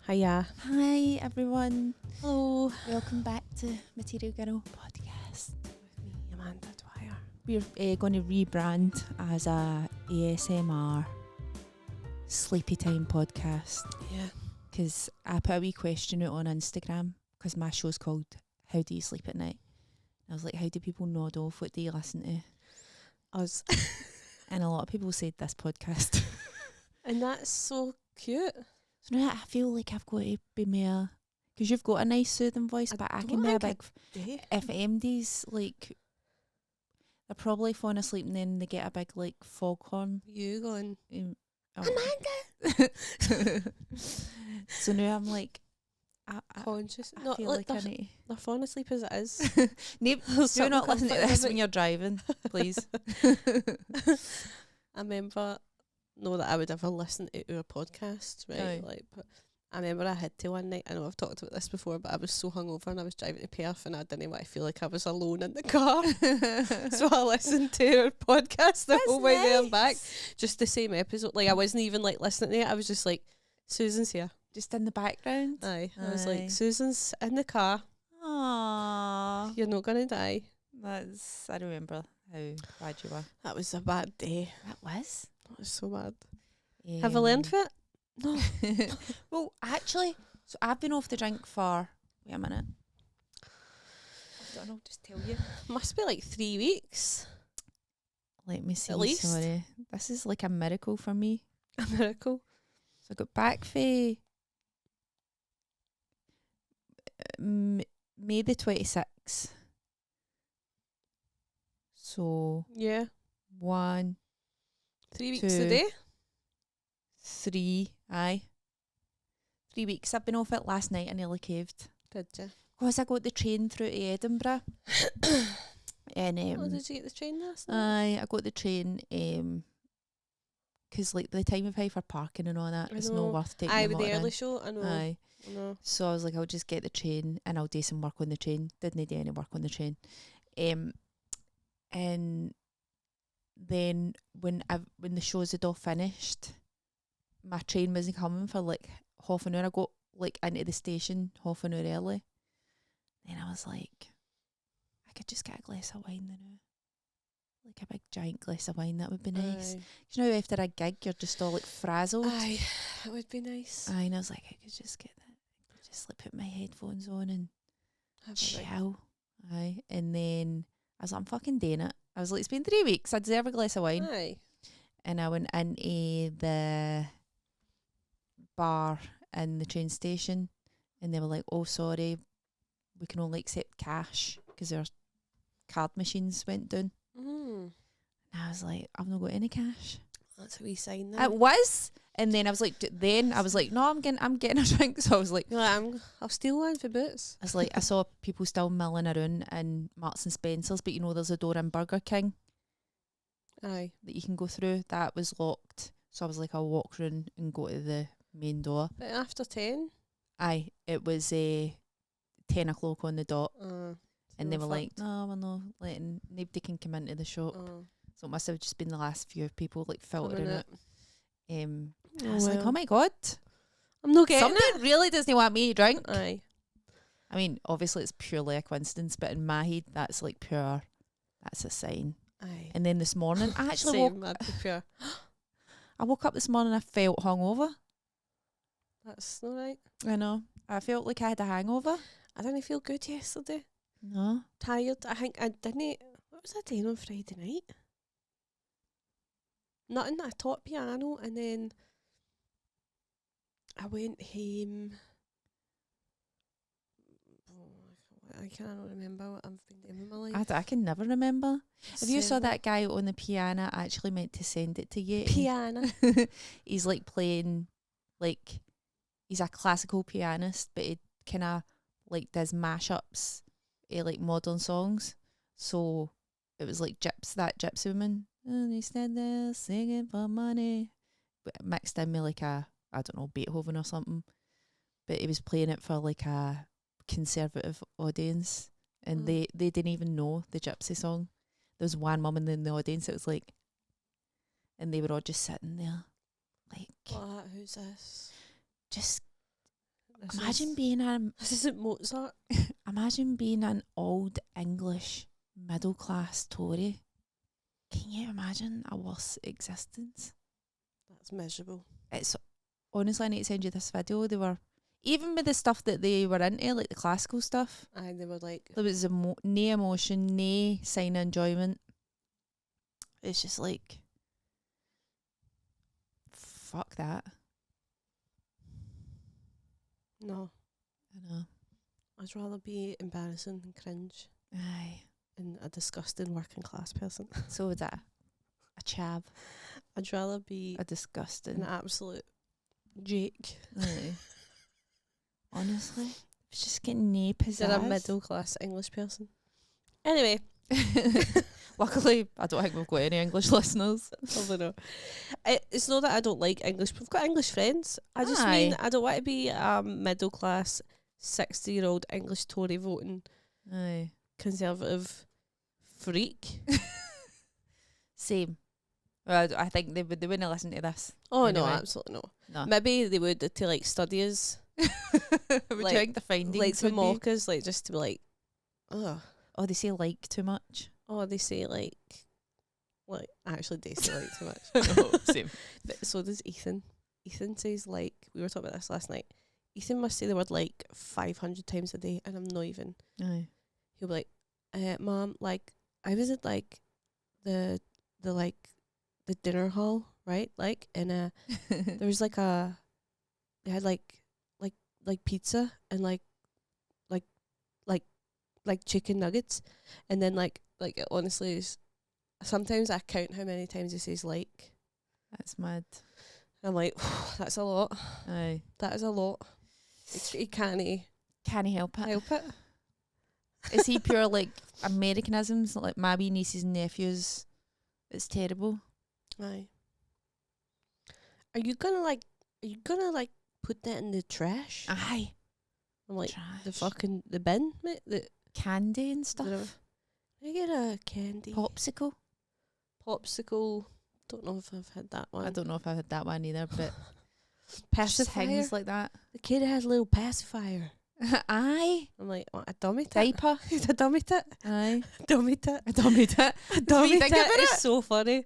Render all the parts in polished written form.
Hiya. Hi everyone, Hello. welcome back to Material Girl Podcast. With me, Amanda Dwyer. We're going to rebrand as a ASMR sleepy time podcast Yeah. because I put a wee question out on Instagram because my show's called How Do You Sleep at Night? I was like, how do people nod off? What do you listen to? Us. And a lot of people said this podcast. And that's so cute. So now I feel like I've got to be more, because you've got a nice soothing voice, but I can be a big, if MD's like, they're probably falling asleep and then they get a big like foghorn. You going, Amanda! So now I'm like, I conscious. I Not feel like like I need they're falling asleep as it is. to. Do Something not listen to comforting this about- when you're driving, please. I remember, not that I would ever listen to our podcast, right? Aye. Like, but I remember I had to one night. I know I've talked about this before, but I was so hungover and I was driving to Perth and I didn't want to feel like I was alone in the car. So I listened to our podcast the whole way there and back. Just the same episode. Like I wasn't even like listening to it. I was just like, Susan's here. Just in the background. Aye. I was Aye. like, Susan's in the car. Aww. You're not gonna die. I remember how bad you were. That was a bad day. That was. That was so bad. Have I learned from it? No. Well, actually, so I've been off the drink for, wait a minute. I don't know, just tell you. Must be like 3 weeks. Let me see, least. sorry. This is like a miracle for me. A miracle. So I got back for May the 26th. So Yeah. 1, 3 weeks 2, today. 3, aye. 3 weeks. I've been off it last night. I nearly caved. Did you? Because I got the train through to Edinburgh. And Oh, did you get the train last night? I got the train because like by the time you pay for parking and all that, I it's know. not worth taking Aye, the with the motor in. early show. I know. Aye. I know. So I was like, I'll just get the train and I'll do some work on the train. Didn't do any work on the train. And then when the shows had all finished, my train wasn't coming for like half an hour. I got like into the station half an hour early. Then I was like, I could just get a glass of wine now. Like a big giant glass of wine, that would be nice. Aye. You know, after a gig, you're just all like frazzled. Aye, it would be nice. Aye, and I was like, I could just get that. I could just like put my headphones on and Have a drink. chill. Aye, and then I was like, I'm fucking doing it. I was like, it's been 3 weeks. I deserve a glass of wine. Aye. And I went into the bar in the train station, and they were like, "Oh, sorry, we can only accept cash because our card machines went down." Mm. And I was like, I've not got any cash. That's a wee sign It there. was, and then I was like, no, I'm getting a drink. So I was like, You're like, I'll steal one for Boots. I saw people still milling around in Marks and Spencer's, but you know, there's a door in Burger King Aye. that you can go through. That was locked. So I was like, I'll walk around and go to the main door. But after 10? Aye, it was 10 o'clock on the dot. And they were like, fucked. no, we're not letting, nobody can come into the shop. So it must have just been the last few people like filtering Coming it. Oh, I was like, well. oh my God. I'm not getting Something really doesn't want me to drink. it. Aye. I mean, obviously it's purely a coincidence, but in my head, that's like pure, that's a sign. Aye. And then this morning, I actually Same, I'd be pure. I woke up this morning, I felt hungover. That's not right. I know. I felt like I had a hangover. I didn't feel good yesterday. No. Tired. I think I didn't. What was I doing on Friday night? Nothing. I taught piano and then I went home. I cannot remember what I've been doing with my life. I can never remember. If you saw Seven. that guy on the piano, I actually meant to send it to you. piano. He's like playing, like, he's a classical pianist, but he kind of like does mashups, like modern songs. So it was like that gypsy woman, and he stand there singing for money, but mixed in with like I don't know, Beethoven or something. But he was playing it for like a conservative audience, and they didn't even know the gypsy song. There was one woman in the audience. It was like, and they were all just sitting there, like, What? Who's this? just Imagine being This isn't Mozart. imagine being an old English middle class Tory. Can you imagine a worse existence? That's miserable. It's honestly, I need to send you this video. They were, even with the stuff that they were into, like the classical stuff, And they were like, there was no emotion, no sign of enjoyment. It's just like, fuck that. no, I know. I'd rather be embarrassing and cringe Aye. and a disgusting working class person. So would that a chav, I'd rather be a disgusting. an absolute Jake Aye. Honestly, it's just getting no pizzazz. than a middle class English person. Anyway, Luckily, I don't think we've got any English listeners. probably not. It's not that I don't like English. We've got English friends. I just Aye. mean I don't want to be a middle class 60-year-old English Tory voting Aye. conservative freak. Same. Well, I think they wouldn't listen to this. Oh no, Anyway. absolutely not. No. Maybe they would to like study us, Would like- you think the findings like to would be- mock us, like just to be like, oh, Oh, they say like too much. oh, they say like actually they say like too much. No, same. But so does Ethan. Ethan says like, we were talking about this last night. Ethan must say the word like 500 times a day, and I'm not even. Aye. He'll be like, Mom, like I was at like the dinner hall, right? Like in a there was like they had like pizza and like chicken nuggets, and then like it honestly is, sometimes I count how many times he says like. That's mad. I'm like, that's a lot. Aye. That is a lot. He can't Can't help it. help it. Is he pure like Americanisms, like my wee nieces and nephews? It's terrible. Aye. Are you gonna put that in the trash? Aye. I'm like, Trash. the bin, mate. The Candy and stuff. Can I get a candy popsicle? Don't know if I've had that one. I don't know if I had that one either, but just Pacifier. things like that. The kid has a little pacifier. Aye. I'm like, what, a dummy tit? Diaper. It's a dummy tit. Aye. Dummy tit. I don't need it. A dummy think tit about is it. so funny.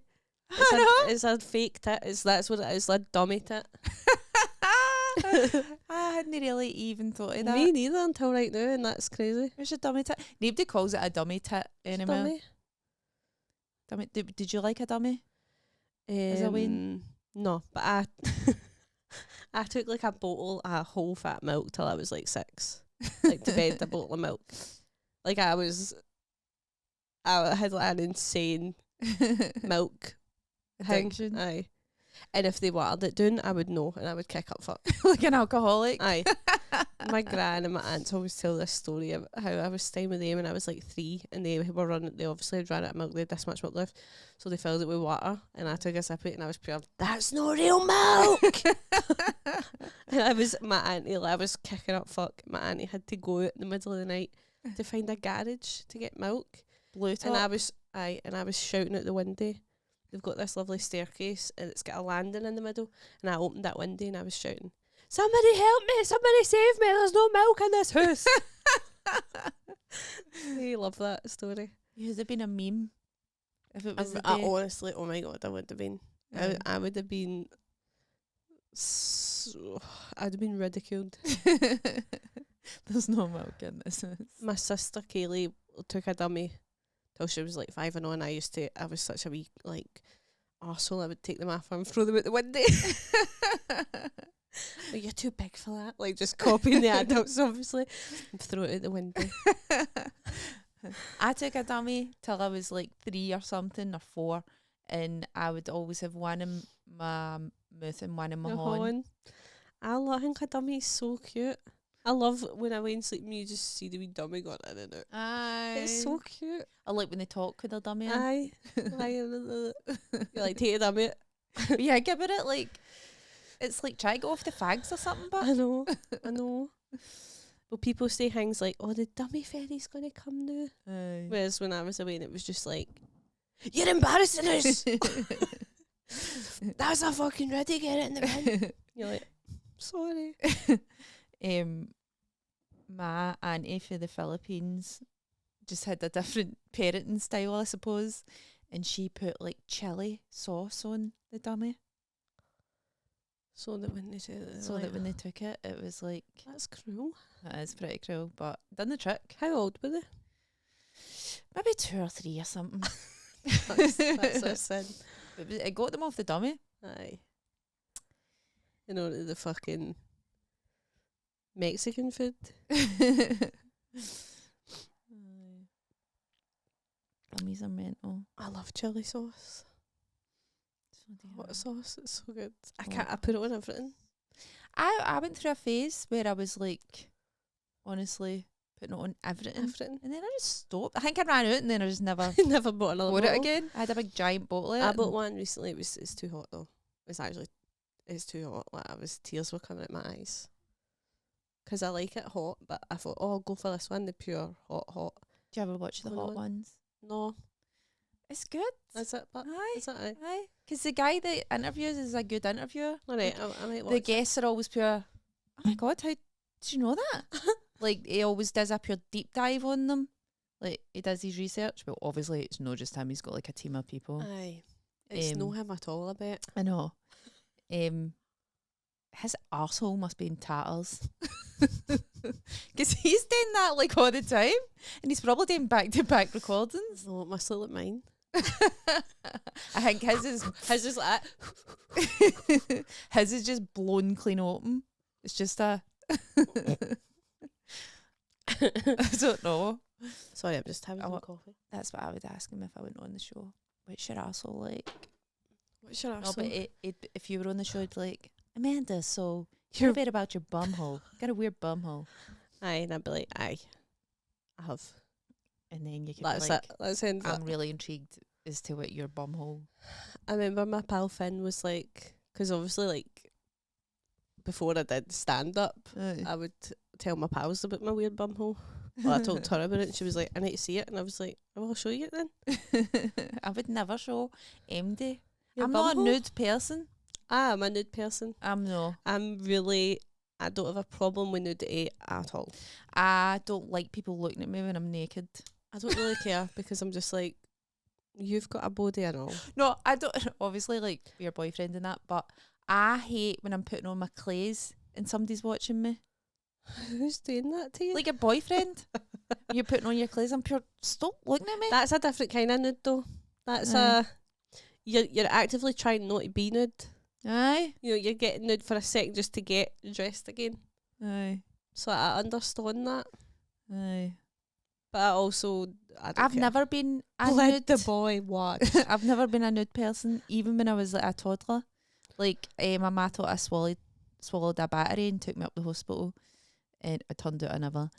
It's a fake tit. That's what it is. A dummy tit. I hadn't really even thought of that. Me neither until right now, and that's crazy. It's a dummy tit. Nobody calls it a dummy tit anymore. Dummy. Dummy. Did you like a dummy? As a ween? No, but I took like a bottle of whole fat milk till I was like 6. Like to bed, a bottle of milk. Like I had like an insane milk thing. Addiction. Aye. And if they watered it down, I would know, and I would kick up fuck. Like an alcoholic. Aye. My gran and my aunts always tell this story of how I was staying with them when I was like 3, and they obviously had ran out of milk, they had this much milk left, so they filled it with water, and I took a sip of it, and I was pure, that's no real milk! And I was kicking up fuck. My auntie had to go out in the middle of the night to find a garage to get milk, Blue top. and I was shouting out the window. They've got this lovely staircase, and it's got a landing in the middle, and I opened that window, and I was shouting, somebody help me, somebody save me, there's no milk in this house. I love that story. You would have been a meme if it was the I day. honestly, oh my god, I would have been. Aye. I would have been. I'd have been ridiculed. There's no milk in this. My sister Kaylee took a dummy till she was like 5 and on. I was such a wee like arsehole. I would take them off her and throw them out the window. Like, you're too big for that. Like just copying the adults, obviously, and throw it out the window. I took a dummy till I was like 3 or something, or 4, and I would always have one in my mouth and one in my Your horn. horn. I think a dummy is so cute. I love when I lay in sleep and you just see the wee dummy going in and out. Aye. It's so cute. I like when they talk with their dummy in. Aye. You like take a dummy out. Yeah, give it like, it's like try to go off the fags or something, but I know. But people say things like, oh, the dummy fairy's going to come now. Aye. Whereas when I was away, it was just like, you're embarrassing us. That's a fucking ready, get it in the bin. You're like, sorry. my auntie for the Philippines just had a different parenting style, I suppose, and she put like chili sauce on the dummy, So that when they do it, so that when they took it, it was like, that's cruel. that is pretty cruel, but done the trick. How old were they? Maybe 2 or 3 or something. That's a sin. It got them off the dummy. Aye. You know, the fucking Mexican food. Dummies are mental. I love chili sauce. So do Hot I. sauce, it's so good. I Oh. can't. I put it on everything. I went through a phase where I was like, honestly, putting it on everything. Everything. And then I just stopped. I think I ran out and then I just never Never bought another bought it bottle. again. I had a big giant bottle of it. I and- bought one recently. It's too hot though. It's too hot. Like tears were coming out my eyes. 'Cause I like it hot, but I thought, oh, I'll go for this one, the pure hot. Do you ever watch the Hold hot on. ones? No, It's good. is it? But Aye. is it? Aye. Aye. Because the guy that interviews is a good interviewer. All right, I might watch. The guests are always pure, oh my God, how did you know that? Like, he always does a pure deep dive on them. Like, he does his research, but obviously it's not just him. He's got like a team of people. Aye, it's no him at all. I bet. I know. His arsehole must be in tatters. Because he's doing that like all the time. And he's probably doing back-to-back recordings. No, it must look like mine. I think his is like his is just blown clean open. It's just a I don't know. Sorry, I'm just having I some wa- coffee. That's what I would ask him if I went on the show. What's your arsehole like? What's your No, arsehole? but if you were on the show, it'd be like, Amanda, so You're- you're a bit about your bumhole. Got a weird bumhole. Aye, and I'd be like, aye, I have. And then you could That's be like, it. That sounds I'm like. really intrigued as to what your bumhole. I remember my pal Finn was like, because obviously, like, before I did stand up, I would tell my pals about my weird bumhole. Well, I told her about it, and she was like, I need to see it. And I was like, oh, I'll show you it then. I would never show MD. Your I'm not a bumhole? nude person. I'm a nude person. I'm no. I don't have a problem with nudity at all. I don't like people looking at me when I'm naked. I don't really care because I'm just like, you've got a body and all. No, I don't. Obviously, like your boyfriend and that, but I hate when I'm putting on my clays and somebody's watching me. Who's doing that to you? Like a boyfriend. You're putting on your clays. I'm pure. Stop looking at me. That's a different kind of nude though. That's Aye. you're actively trying not to be nude. Aye. You know, you're getting nude for a second just to get dressed again. Aye. So I understand that. Aye. But I also, I don't I've care. never been a Let nude. the boy watch. I've never been a nude person, even when I was like a toddler. Like my ma thought I swallowed a battery and took me up the hospital, and it turned out I never.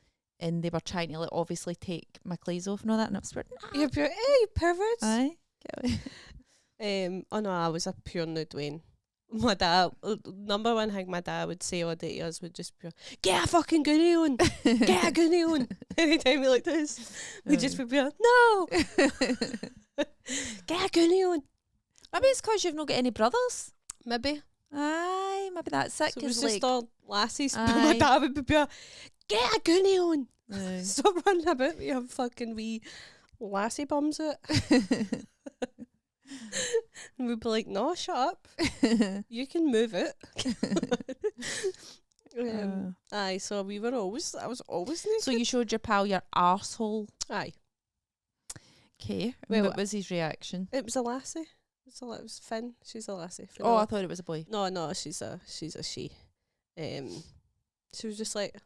And they were trying to like obviously take my clothes off and all that, and I was like, nah. You're pure, hey, perverts. Aye. Get away. Oh no, I was a pure nude Wayne. My dad, number one thing my dad would say all day to us would just be, get a fucking goonie on, get a goonie on. Anytime we like this, we'd just be like, no, get a goonie on. Maybe it's because you've not got any brothers. Maybe. Aye, maybe that's it. So it was 'Cause, just like, all lassies. But my Aye. dad would be like, get a goonie on. aye. Stop running about with your fucking wee lassie bums out. And we'd be like, no, shut up. You can move it. Aye, so I was always naked. So you showed your pal your arsehole. Aye. Okay. Well, What was his reaction? It was a lassie. It was Finn. She's a lassie. Oh, I thought it was a boy. No, she's a she. She was just like,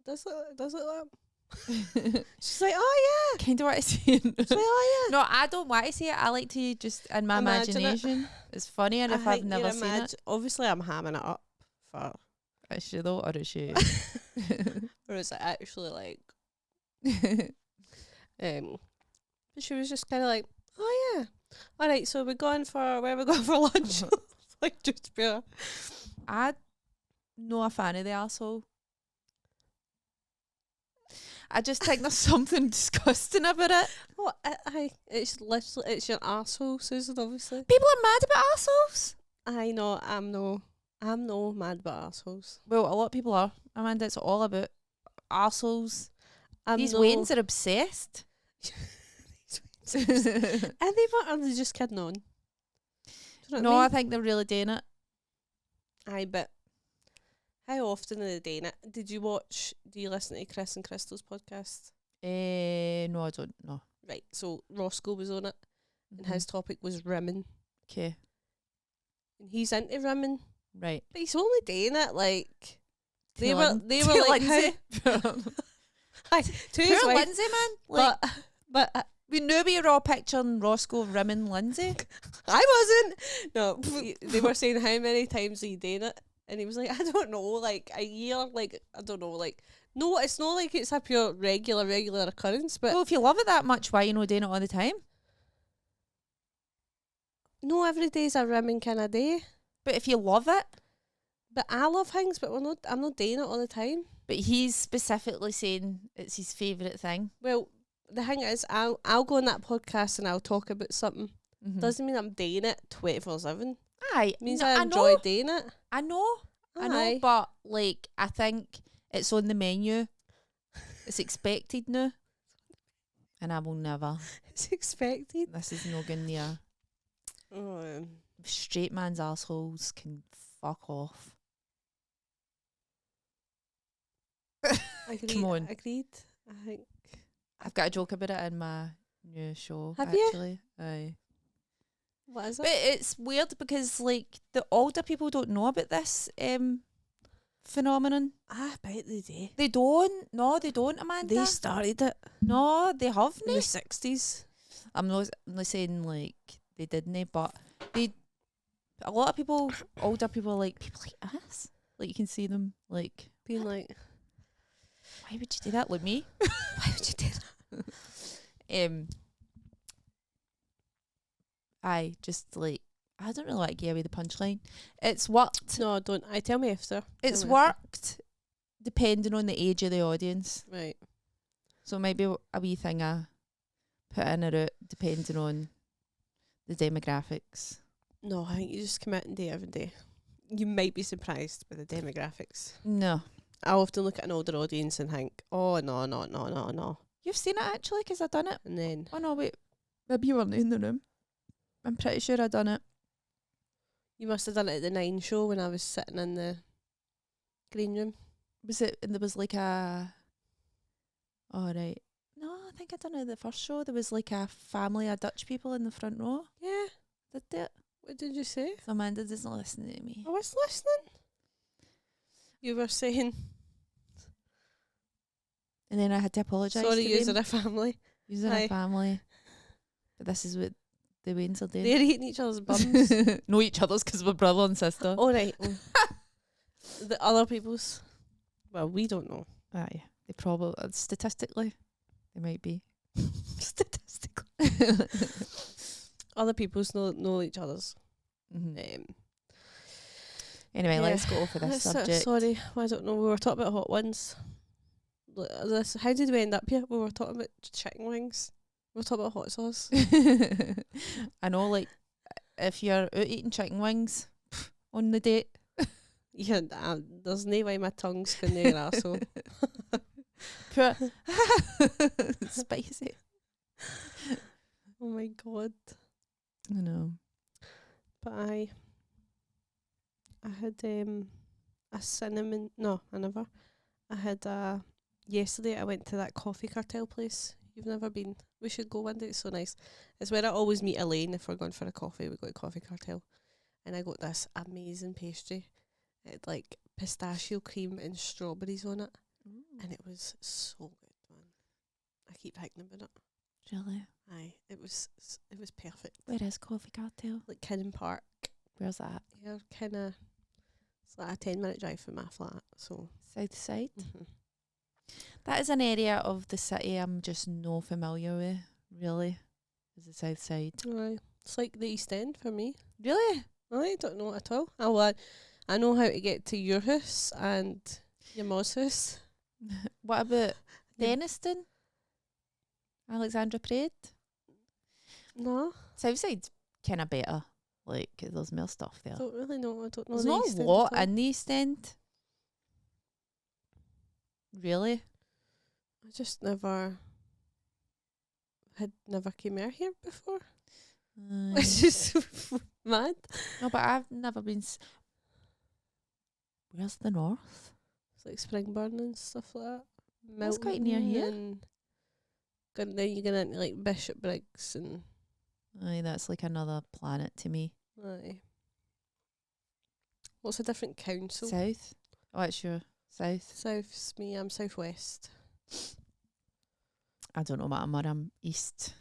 does it like that? She's like, oh Kind of want to see it. yeah. She's like, oh yeah. No, I don't want to see it. I like to just in my Imagine it. imagination. It's funnier if I I've think never you're seen it. Obviously, I'm hamming it up for, Is she though, or is she? or is it actually like, but she was just kind of like, oh yeah, all right. So where are we going for lunch? Like just pure. I'm not a fan of the arsehole. I just think there's something disgusting about it. Oh, it's literally it's your arsehole, Susan. Obviously, People are mad about arseholes. I know. I'm no mad about arseholes. Well, a lot of people are. Amanda. It's all about arseholes. I'm These no- Waynes are obsessed. Are they just kidding on? Do you know No, what I I mean? think they're really doing it. Aye, but how often are they doing it? Do you listen to Chris and Crystal's podcast? No, I don't know. Right, so Roscoe was on it, and his topic was rimming. Okay, And he's into rimming, right. but he's only doing it like they were To like Lindsay. Aye, to his Poor wife, Lindsay, man. Like, but we knew we were all picturing Roscoe rimming Lindsay. I wasn't. No, they were saying how many times he done it, and he was like, I don't know, like a year, like I don't know, like no, it's not like it's a pure regular occurrence, but Well, if you love it that much, why you not doing it all the time? no, every day's a rimming kind of day. But if you love it, But I love things, but I'm not doing it all the time. but he's specifically saying it's his favourite thing. Well, the thing is, I'll go on that podcast and I'll talk about something. Mm-hmm. Doesn't mean I'm doing it 24/7. Aye, Means no, I enjoy doing it. I know, Aye. but like I think it's on the menu. It's expected now, and I will never. It's expected. This is no good near. Oh, Straight man's assholes can fuck off. agreed. Come on. Agreed. I think. I've got a joke about it in my new show. Have you? actually. Aye. What is But it? it's weird because like the older people don't know about this phenomenon. I bet they do. They don't. No, they don't, Amanda. They started it No, they in haven't. the 60s. I'm not saying like they didn't, but they. A lot of people, older people, are like people like us. Like you can see them like. Being like, Why would you do that? Like me. why would you do that? I just like I don't really like give away the punchline. It's worked. No, don't. Tell me after. It's Tell me after. worked depending on the age of the audience. Right. So maybe a wee thing I put in a route depending on the demographics. No, I think you just commit and do it every day. You might be surprised by the demographics. No. I often look at an older audience and think, oh, no. You've seen it actually because I've done it. And then, Oh no, wait. Maybe you weren't in the room. I'm pretty sure I done it. you must have done it at the 9 show when I was sitting in the green room. Was it, and there was like a... Oh, right. No, I think I done it at the first show. There was like a family of Dutch people in the front row. Yeah. Did it? What did you say? So Amanda doesn't listen to me. I was listening. You were saying, And then I had to apologise sorry, to using them. a family. Using Aye. a family. But this is what the Waynes are doing. They're eating each other's bums. Know each other's because we're brother and sister. Oh, right. The other people's. Well, we don't know. Aye. They probably, statistically, they might be. Statistically. Other people's know each other's. Mhm. Anyway, let's go for this subject. Sorry, I don't know. We were talking about hot ones. How did we end up here? We were talking about chicken wings. We were talking about hot sauce. I know, like, if you're out eating chicken wings on the date. Yeah, there's no way my tongue's going near your arsehole. Spicy. Oh my god. I know. But I had a cinnamon. No, I never. I had yesterday. I went to that coffee cartel place. You've never been. We should go one day. It's so nice. It's where I always meet Elaine if we're going for a coffee. We go to coffee cartel, and I got this amazing pastry. It had like pistachio cream and strawberries on it, and it was so good, man. I keep thinking about it. Really? Aye, it was perfect. Where is Coffee Cartel? Like Kinnan Park. Where's that? Yeah, kind of. It's like a 10-minute drive from my flat. So. South side? Mm-hmm. That is an area of the city I'm just no familiar with, really. Is the south side. Aye. It's like the East End for me. Really? I don't know it at all. I know how to get to your house and your mom's house. What about Yeah. Denniston? Alexandra Parade? No, Southside's kind of better. Like, there's more stuff there. I don't really know. I don't know There's the not East a End lot at all. in the East End. Really? I just never came out here before. Which is mad. No, but I've never been. Where's the north? It's like Springburn and stuff like that. That's quite near here. And then you get into like Bishop Briggs and. Aye, that's like another planet to me. Aye. What's a different council? South? Oh, it's your south. South's me, I'm southwest. I don't know what I'm east.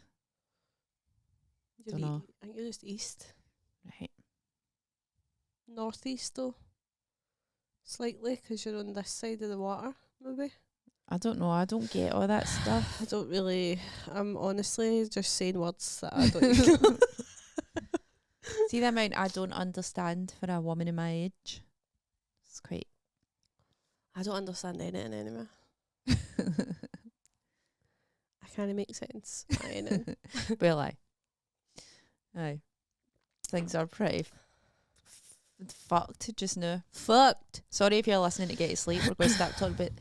Dunno. I think you're just east. Right. Northeast though. Slightly, because you're on this side of the water, maybe. I don't know. I don't get all that stuff. I don't really. I'm honestly just saying words that I don't even know. See the amount I don't understand for a woman in my age? It's quite... I don't understand anything anymore. I can't make sense. I know. Well, aye. Things are pretty fucked just now. Fucked. Sorry if you're listening to get to sleep. We're going to start talking about...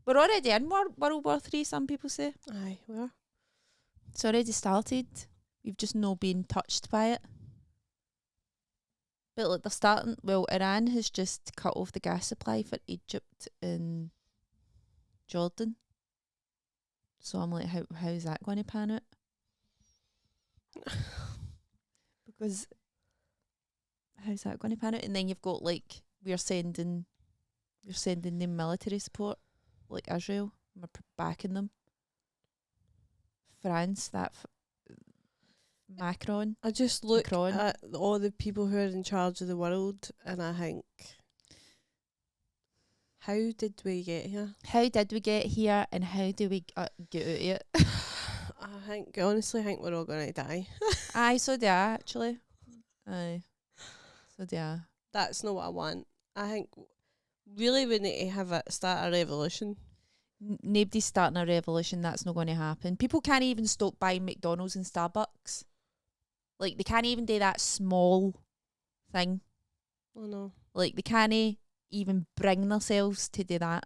We're already in World War III, some people say. Aye, we are. It's already started. We've just not been touched by it. But like they're starting... Well, Iran has just cut off the gas supply for Egypt and Jordan. So I'm like, how's that going to pan out? Because how's that going to pan out? And then you've got like we're sending them military support, like Israel. We're backing them. France, Macron. I just look at all the people who are in charge of the world, and I think, how did we get here? How did we get here, and how do we get out of it? I honestly think we're all going to die. Aye, so do I, actually. Aye. So do I. That's not what I want. I think really we need to start a revolution. Nobody's starting a revolution. That's not going to happen. People can't even stop buying McDonald's and Starbucks. Like, they can't even do that small thing. Oh, no. Like, they can't even bring themselves to do that.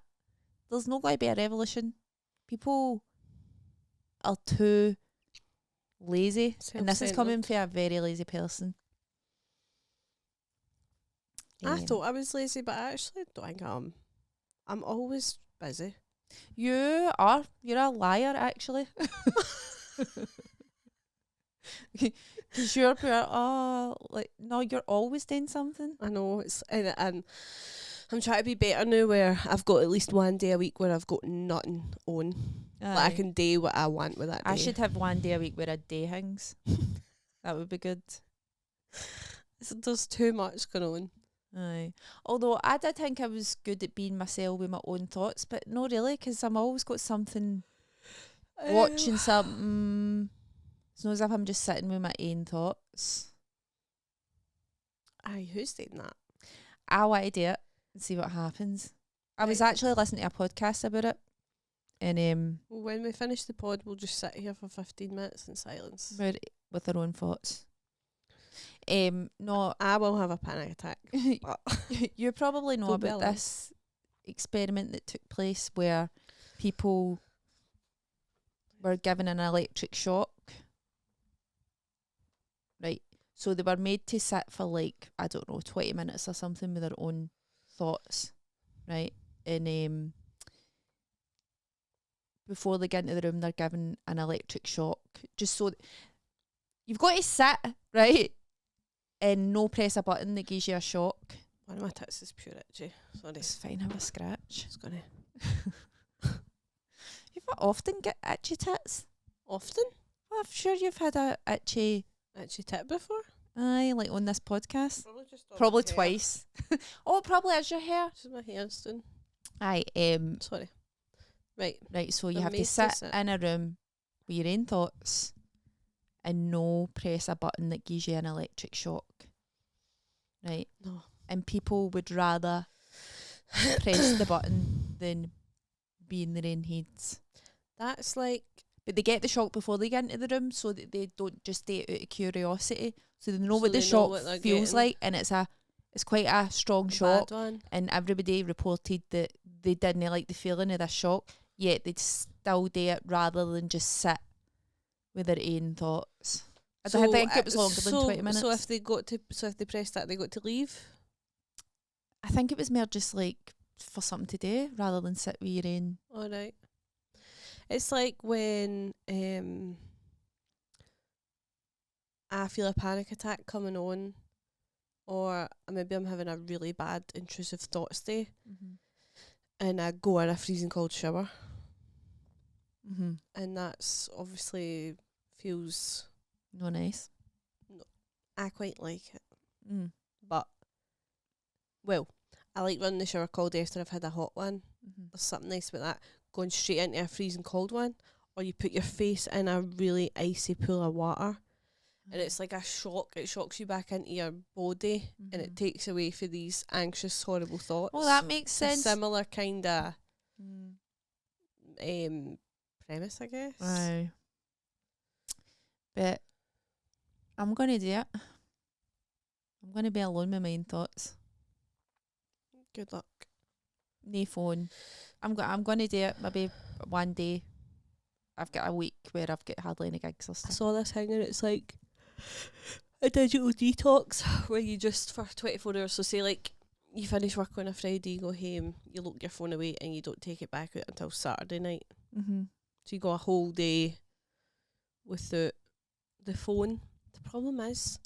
There's not going to be a revolution. People are too lazy. And this is coming from a very lazy person. I thought I was lazy, but I actually don't think I am. I'm always busy. You are. You're a liar, actually. Because you're no, you're always doing something. I know, and I'm trying to be better now where I've got at least one day a week where I've got nothing on. Like I can do what I want with that day. I should have one day a week where a day hangs. That would be good. There's too much going on. Aye. Although I did think I was good at being myself with my own thoughts, but no really, because I'm always got something, watching something. It's not as if I'm just sitting with my own thoughts. Aye, who's doing that? I want to do it and see what happens. I was actually listening to a podcast about it. And well, when we finish the pod, we'll just sit here for 15 minutes in silence. With our own thoughts. No, I will have a panic attack. You probably know about this experiment that took place where people were given an electric shock. Right. So they were made to sit for like, I don't know, 20 minutes or something with their own thoughts. Right. And before they get into the room, they're given an electric shock. Just so you've got to sit, right? And no press a button that gives you a shock. One of my tits is pure itchy. Sorry. It's fine, have a scratch. It's gonna. You often get itchy tits? Often? Well, I'm sure you've had a itchy tit before. Aye, like on this podcast. Probably Twice. Oh, it probably is your hair. This is my hair's doing. Aye, sorry. Right, so you have to sit in a room with your own thoughts and no press a button that gives you an electric shock. Right? No. And people would rather press the button than be in their own heads. That's like... But they get the shock before they get into the room so that they don't just stay out of curiosity. So they know what the shock feels like, and it's quite a strong shock. And everybody reported that they didn't like the feeling of the shock, yet they'd still do it rather than just sit with their own thoughts. I think it was longer than 20 minutes. So if they pressed that, they got to leave? I think it was more just like for something to do rather than sit with your own. All right. It's like when I feel a panic attack coming on, or maybe I'm having a really bad intrusive thoughts day, and I go in a freezing cold shower. And that's obviously feels no nice. No, I quite like it. But, well, I like running the shower cold after I've had a hot one. There's something nice about that. Going straight into a freezing cold one, or you put your face in a really icy pool of water, and it's like a shock. It shocks you back into your body, and it takes away for these anxious, horrible thoughts. Well, that makes sense. A similar kind of premise, I guess. Aye. But I'm going to do it. I'm going to be alone with my own thoughts. Good luck. No phone. I'm going to do it maybe one day. I've got a week where I've got hardly any gigs or stuff. I saw this thing and it's like a digital detox where you just for 24 hours, so say like you finish work on a Friday, you go home, you lock your phone away and you don't take it back out until Saturday night. So you go a whole day with the phone. The problem is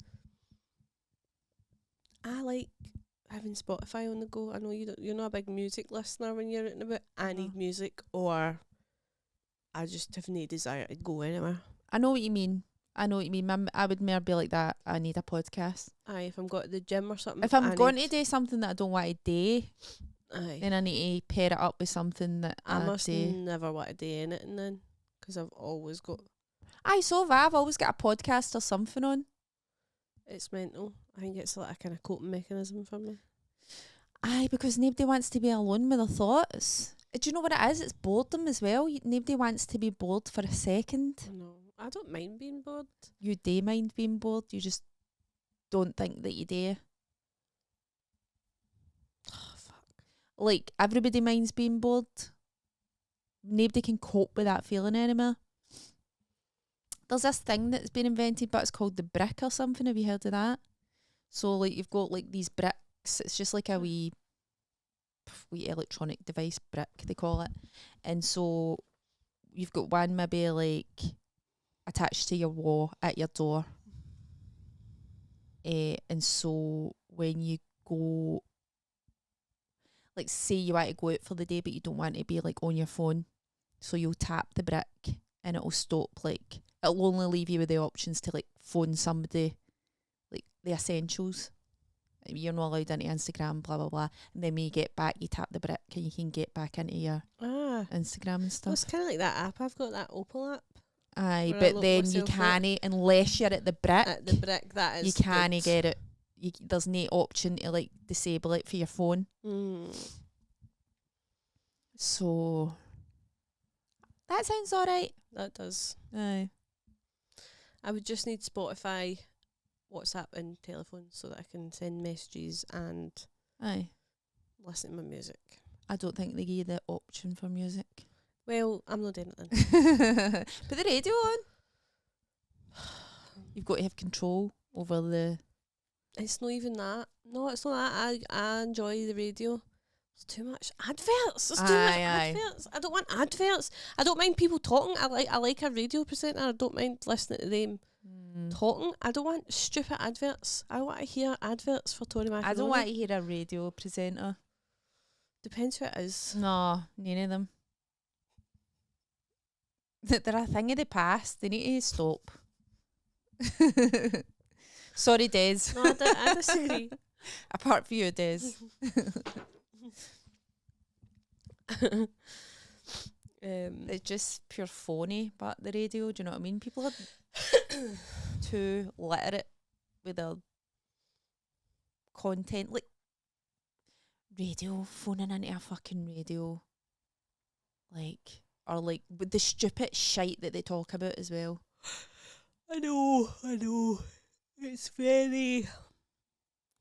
I like having Spotify on the go. I know you're not a big music listener when you're out and about. I need music, or I just have no desire to go anywhere. I know what you mean. I would more be like that. I need a podcast. Aye, if I'm going to the gym or something. If I'm going to do something that I don't want to do, aye, then I need to pair it up with something that I must do. never want to do anything then, because I've always got... Aye, so I've always got a podcast or something on. It's mental. I think it's like a kind of coping mechanism for me. Aye, because nobody wants to be alone with their thoughts. Do you know what it is? It's boredom as well. Nobody wants to be bored for a second. No, I don't mind being bored. You do mind being bored. You just don't think that you do. Oh, fuck. Like, everybody minds being bored. Nobody can cope with that feeling anymore. There's this thing that's been invented, but it's called the brick or something. Have you heard of that? So, like, you've got, like, these bricks. It's just like a wee electronic device brick, they call it. And so you've got one maybe, like, attached to your wall at your door. And so when you go, like, say you want to go out for the day, but you don't want to be, like, on your phone. So you'll tap the brick and it'll stop, like, it'll only leave you with the options to, like, phone somebody, like, the essentials. You're not allowed into Instagram, blah, blah, blah. And then when you get back, you tap the brick and you can get back into your Instagram and stuff. Well, it's kind of like that app. I've got that Opal app. Aye, but then you can't, unless you're at the brick. At the brick, that is you can't get it. There's no option to, like, disable it for your phone. So, that sounds alright. That does. Aye. I would just need Spotify, WhatsApp and telephone so that I can send messages and listen to my music. I don't think they give you the option for music. Well, I'm not doing it. Put the radio on. You've got to have control over the... It's not even that. No, it's not that. I enjoy the radio. It's too much adverts. There's too much adverts. I don't want adverts. I don't mind people talking. I like a radio presenter. I don't mind listening to them talking. I don't want stupid adverts. I want to hear adverts for Tony Macaroni. I don't want to hear a radio presenter. Depends who it is. No, none of them. They're a thing of the past. They need to stop. Sorry, Des. No, I disagree. Apart from you, Des. It's just pure phony, but the radio, do you know what I mean? People are too literate with their content. Like, radio, phoning into a fucking radio. Like, or like with the stupid shite that they talk about as well. I know. It's very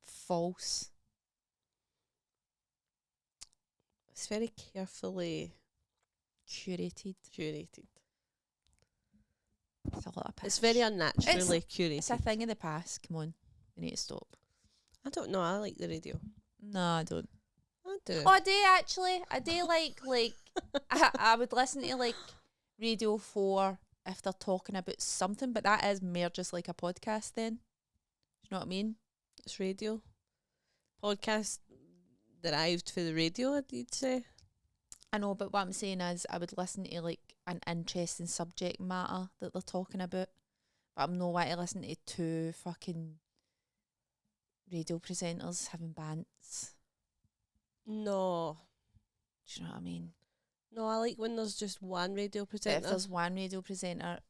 false. It's very carefully Curated. curated. It's a lot of pish. It's very unnaturally curated. It's a thing of the past. Come on. We need to stop. I don't know. I like the radio. No, I don't. I do. Oh, I do actually. I do like I would listen to like Radio 4 if they're talking about something, but that is more just like a podcast then. Do you know what I mean? It's radio. Podcast derived for the radio, you'd say. I know, but what I'm saying is I would listen to like an interesting subject matter that they're talking about. But I'm not want to listen to two fucking radio presenters having bants. No. Do you know what I mean? No, I like when there's just one radio But if presenter. there's one radio presenter,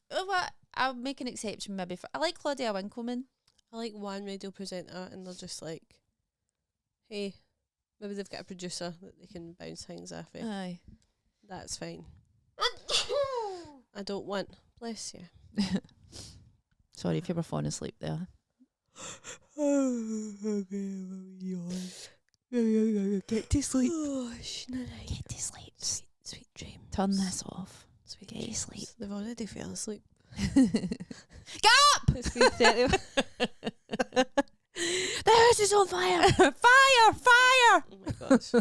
I'll make an exception maybe. I like Claudia Winkleman. I like one radio presenter and they're just like, hey, maybe they've got a producer that they can bounce things off of. Aye. That's fine. I don't want. Bless you. Sorry if you were falling asleep there. Get to sleep. Get to sleep. Sweet dreams. Turn this off. Sweet Get to dreams. sleep. They've already fell asleep. Get up! It's been 30. The house is on fire! Fire! Fire! Oh my gosh.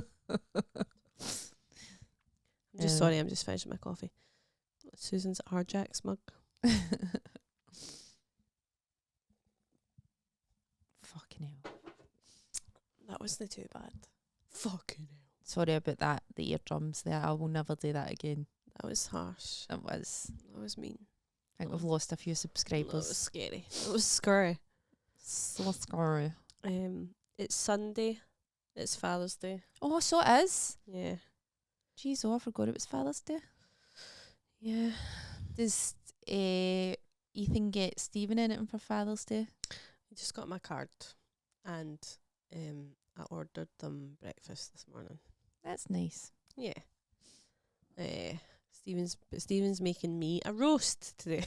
I'm just sorry, I'm just finishing my coffee. Susan's at Jack's mug. Fucking hell. That wasn't too bad. Fucking hell. Sorry about that. The eardrums there. I will never do that again. That was harsh. It was. That was mean. I think we've lost a few That was subscribers. scary. It was scary. So scary. It's Sunday. It's Father's Day. Oh, so it is. Yeah. Jeez, oh, I forgot it was Father's Day. Yeah. Does Ethan get Stephen anything for Father's Day? I just got my card and I ordered them breakfast this morning. That's nice. Yeah. Stephen's making me a roast today.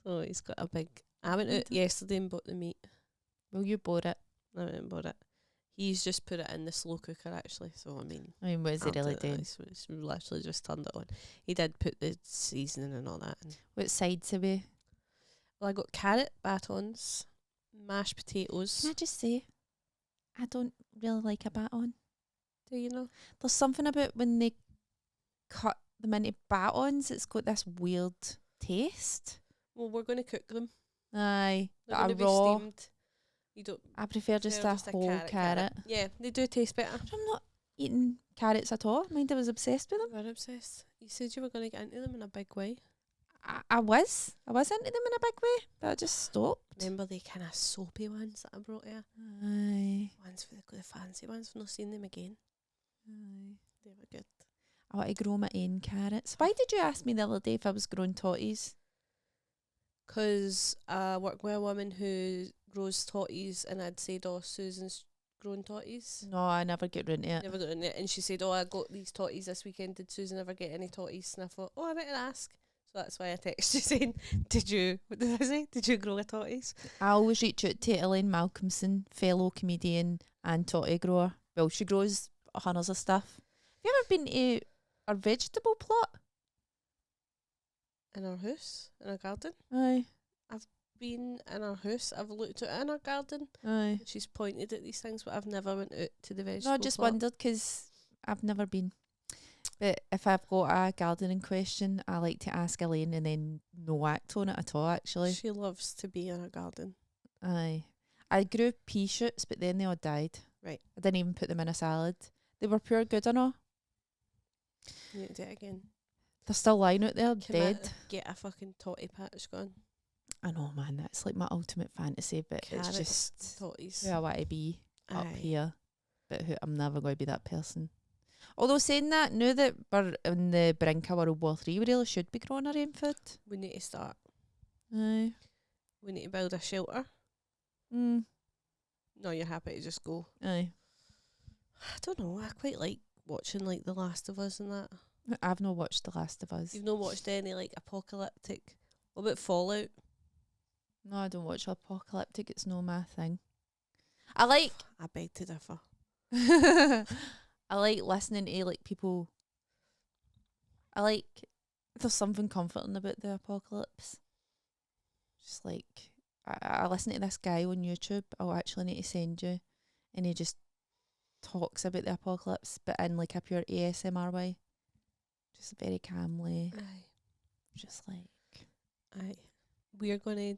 So he's got a big... I went out yesterday and bought the meat. Well, you bought it. I went and bought it. He's just put it in the slow cooker actually, so I mean... What is he really doing? He's literally just turned it on. He did put the seasoning and all that in. What sides are we? Well, I got carrot batons, mashed potatoes. Can I just say, I don't really like a baton. Do you know? There's something about when they cut them into batons, it's got this weird taste. Well, we're going to cook them. Aye, They're but going a to be raw. steamed. You don't... I prefer just a whole carrot. Yeah, they do taste better. I'm not eating carrots at all. Mind I was obsessed with them. You were obsessed. You said you were going to get into them in a big way. I was into them in a big way, but I just stopped. Remember the kind of soapy ones that I brought here? Aye. Ones for the fancy ones. We've not seen them again. Aye. They were good. I want to grow my own carrots. Why did you ask me the other day if I was growing totties? Because I work with a woman who grows totties and I'd said, oh, Susan's growing totties. No, I never get round to it. Never got in it. And she said, oh, I got these totties this weekend. Did Susan ever get any totties? And I thought, oh, I better ask. So that's why I texted you saying, what did I say? Did you grow a totties? I always reach out to Elaine Malcolmson, fellow comedian and totty grower. Well, she grows hundreds of stuff. Have you ever been to our vegetable plot? In our house? In our garden? Aye. Been in our house. I've looked at it in our garden. Aye. She's pointed at these things, but I've never went out to the vegetable No, I just plot. wondered because I've never been. But if I've got a gardening question, I like to ask Elaine and then no act on it at all, actually. She loves to be in a garden. Aye. I grew pea shoots, but then they all died. Right. I didn't even put them in a salad. They were pure good, I know. You need to do it again. They're still lying out there, Commit, dead. get a fucking totty patch going. I know, man. That's like my ultimate fantasy, but Carrots, it's just totties. who I want to be up Aye. here. But who I'm never going to be that person. Although saying that, now that we're on the brink of World War III, we really should be growing our own food. We need to start. Aye. We need to build a shelter. Mm. No, you're happy to just go. Aye. I don't know. I quite like watching like The Last of Us and that. I've not watched The Last of Us. You've not watched any like apocalyptic. What about Fallout? No, I don't watch apocalyptic. It's no my thing. I like... I beg to differ. I like listening to like people. There's something comforting about the apocalypse. Just like I listen to this guy on YouTube. I'll actually need to send you, and he just talks about the apocalypse, but in like a pure ASMR way, just very calmly. Aye. Just like Aye. We're gonna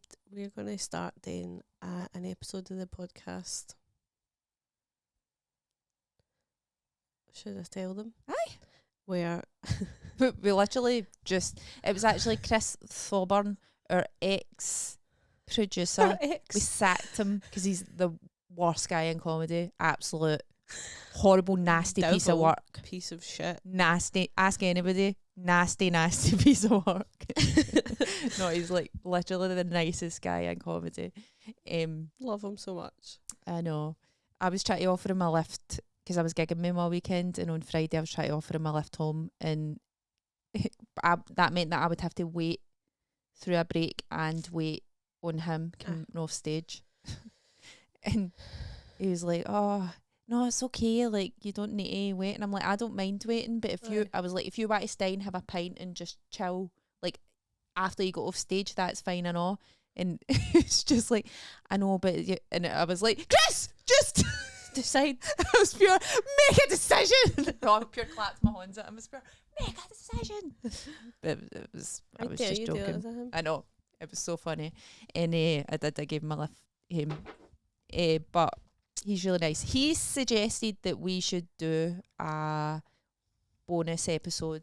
start doing an episode of the podcast. Should I tell them? Aye. Where we literally just, it was actually Chris Thorburn, our ex-producer. We sacked him because he's the worst guy in comedy. Absolute horrible, nasty piece of work. Piece of shit. Nasty. Ask anybody. Nasty piece of work. No, he's like literally the nicest guy in comedy. Love him so much. I know. I was trying to offer him a lift because I was gigging with him all weekend, and on Friday I was trying to offer him a lift home, and that meant that I would have to wait through a break and wait on him coming off stage. And he was like, "Oh, no, it's okay, like you don't need to wait." And I'm like, "I don't mind waiting, but if you," I was like, "if you want to stay and have a pint and just chill, like after you go off stage, that's fine and all." And it's just like, "I know, but," and I was like, "Chris, just decide." I was pure, make a decision. No, I pure clapped my hands at him. I was pure, make a decision. But I was just joking. I know, it was so funny. And I gave him a lift. But he's really nice. He suggested that we should do a bonus episode.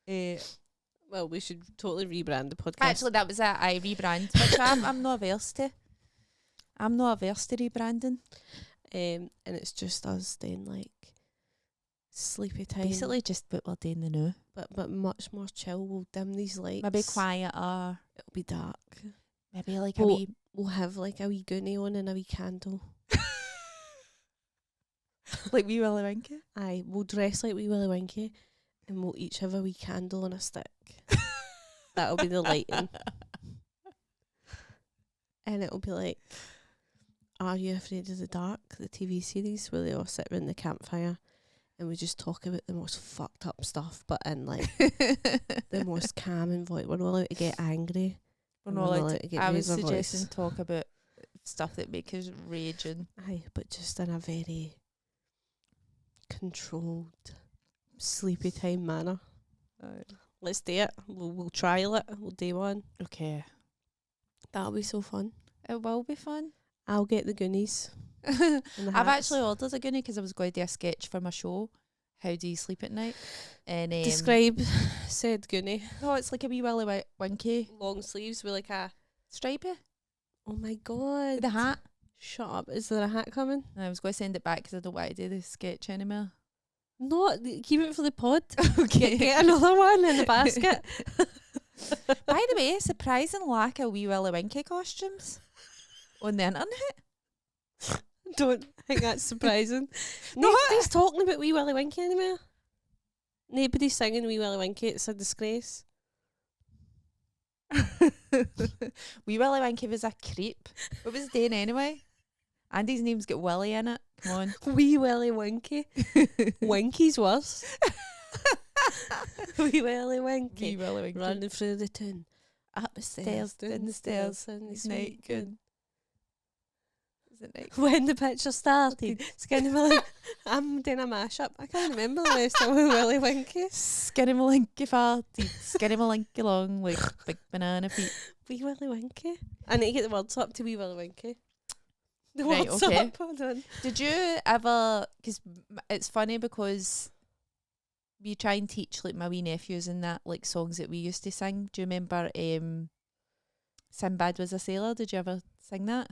Well, we should totally rebrand the podcast. Actually, that was it. I rebrand, which I'm not averse to. I'm not averse to rebranding. And it's just us doing like sleepy time. Basically, just what we're doing now. But much more chill. We'll dim these lights. Maybe quieter. It'll be dark. Maybe like a wee. We'll have like a wee goonie on and a wee candle. Like Wee Willie Winkie? Aye, we'll dress like Wee Willie Winkie and we'll each have a wee candle on a stick. That'll be the lighting. And it'll be like, Are You Afraid of the Dark? The TV series where they all sit around the campfire and we just talk about the most fucked up stuff, but in like the most calm voice. We're not allowed to get angry. We're not allowed to I was suggesting talk about stuff that make us raging. Aye, but just in a very controlled, sleepy time manner. Aye. Let's do it. We'll trial it. We'll do one. Okay. That'll be so fun. It will be fun. I'll get the Goonies. I've actually ordered a Goonie because I was going to do a sketch for my show. How do you sleep at night? And describe said Goonie. Oh, it's like a Wee Willie Winkie. Long sleeves with like a stripey. Oh my god. With a hat. Shut up. Is there a hat coming? I was going to send it back because I don't want to do the sketch anymore. No, keep it for the pod. Okay. Get another one in the basket. By the way, surprising lack of Wee Willie Winkie costumes on the internet. Don't think that's surprising. Nobody's talking about Wee Willie Winkie anymore. Nobody's singing Wee Willie Winkie. It's a disgrace. Wee Willie Winkie was a creep. What was he doing anyway? Andy's name's got Willie in it. Come on. Wee Willie Winkie. Winkie's worse. Wee Willie Winkie. Wee Willie Winkie. Running through the town. Up the stairs, down the stairs, and it's night good. Is it night? When the picture started, Skinny Willie. I'm doing a mashup. I can't remember the rest of Wee Willie Winkie. Skinny Malinky farty, Skinny Malinky long like big banana feet. Wee Willie Winkie. I need to get the words up to Wee Willie Winkie. The right, words okay. up. Hold on. Did you ever? Because it's funny because we try and teach like my wee nephews and that like songs that we used to sing. Do you remember Sinbad Was a Sailor? Did you ever sing that?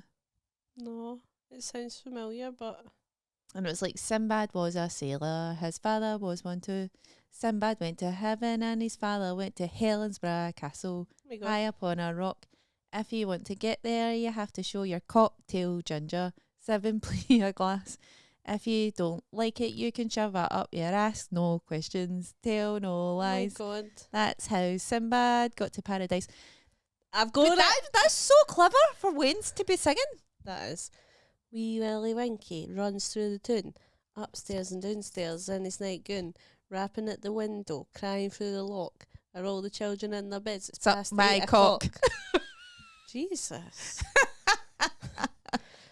No, it sounds familiar, but and it was like Sinbad was a sailor, his father was one too. Sinbad went to heaven and his father went to Helensburgh Castle, high upon a rock. If you want to get there, you have to show your cocktail ginger, 7p a glass. If you don't like it, you can shove it up your ass. No questions, tell no lies. Oh my God. That's how Sinbad got to paradise. I've got it. That's so clever for Wayne's to be singing. That is. Wee Willie Winkie runs through the town. Upstairs and downstairs in his nightgown, rapping at the window, crying through the lock. Are all the children in their beds? It's Suck past my 8 cock. o'clock. Jesus.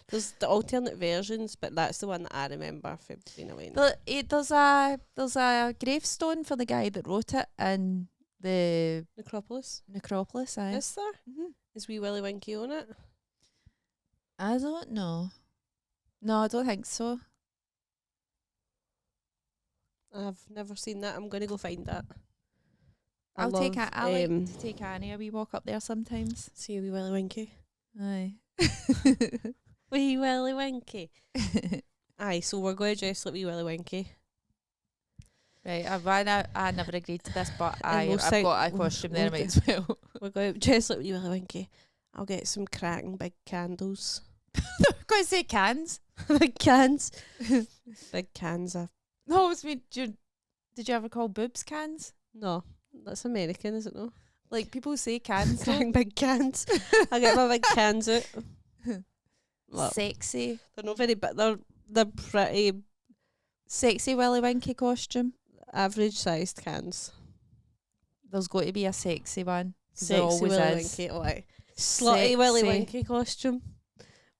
There's the alternate versions, but that's the one that I remember for being away. There's a gravestone for the guy that wrote it in the Necropolis. Aye. Is there? Mm-hmm. Is Wee Willie Winkie on it? I don't know. No, I don't think so. I've never seen that. I'm going to go find that. I like to take Annie a wee walk up there sometimes. See Wee Willie Winkie. Aye. Wee Willie Winkie. Aye, so we're going to dress like Wee Willie Winkie. Right, I never agreed to this, but I've we'll got a costume there, might as well. We're going to dress like Wee Willie Winkie. I'll get some cracking big candles. I'm going to say cans. Big cans. Big cans of... No, it's me. Did you ever call boobs cans? No, that's American, is it no? Like, people say cans. Cracking big cans. I'll get my big cans out. Look, Sexy. they're not very big. They're pretty... Sexy Willie Winkie costume. Average sized cans. There's got to be a sexy one. Sexy always Willie is. Winkie. Oh, aye. Slutty Willie Winkie costume.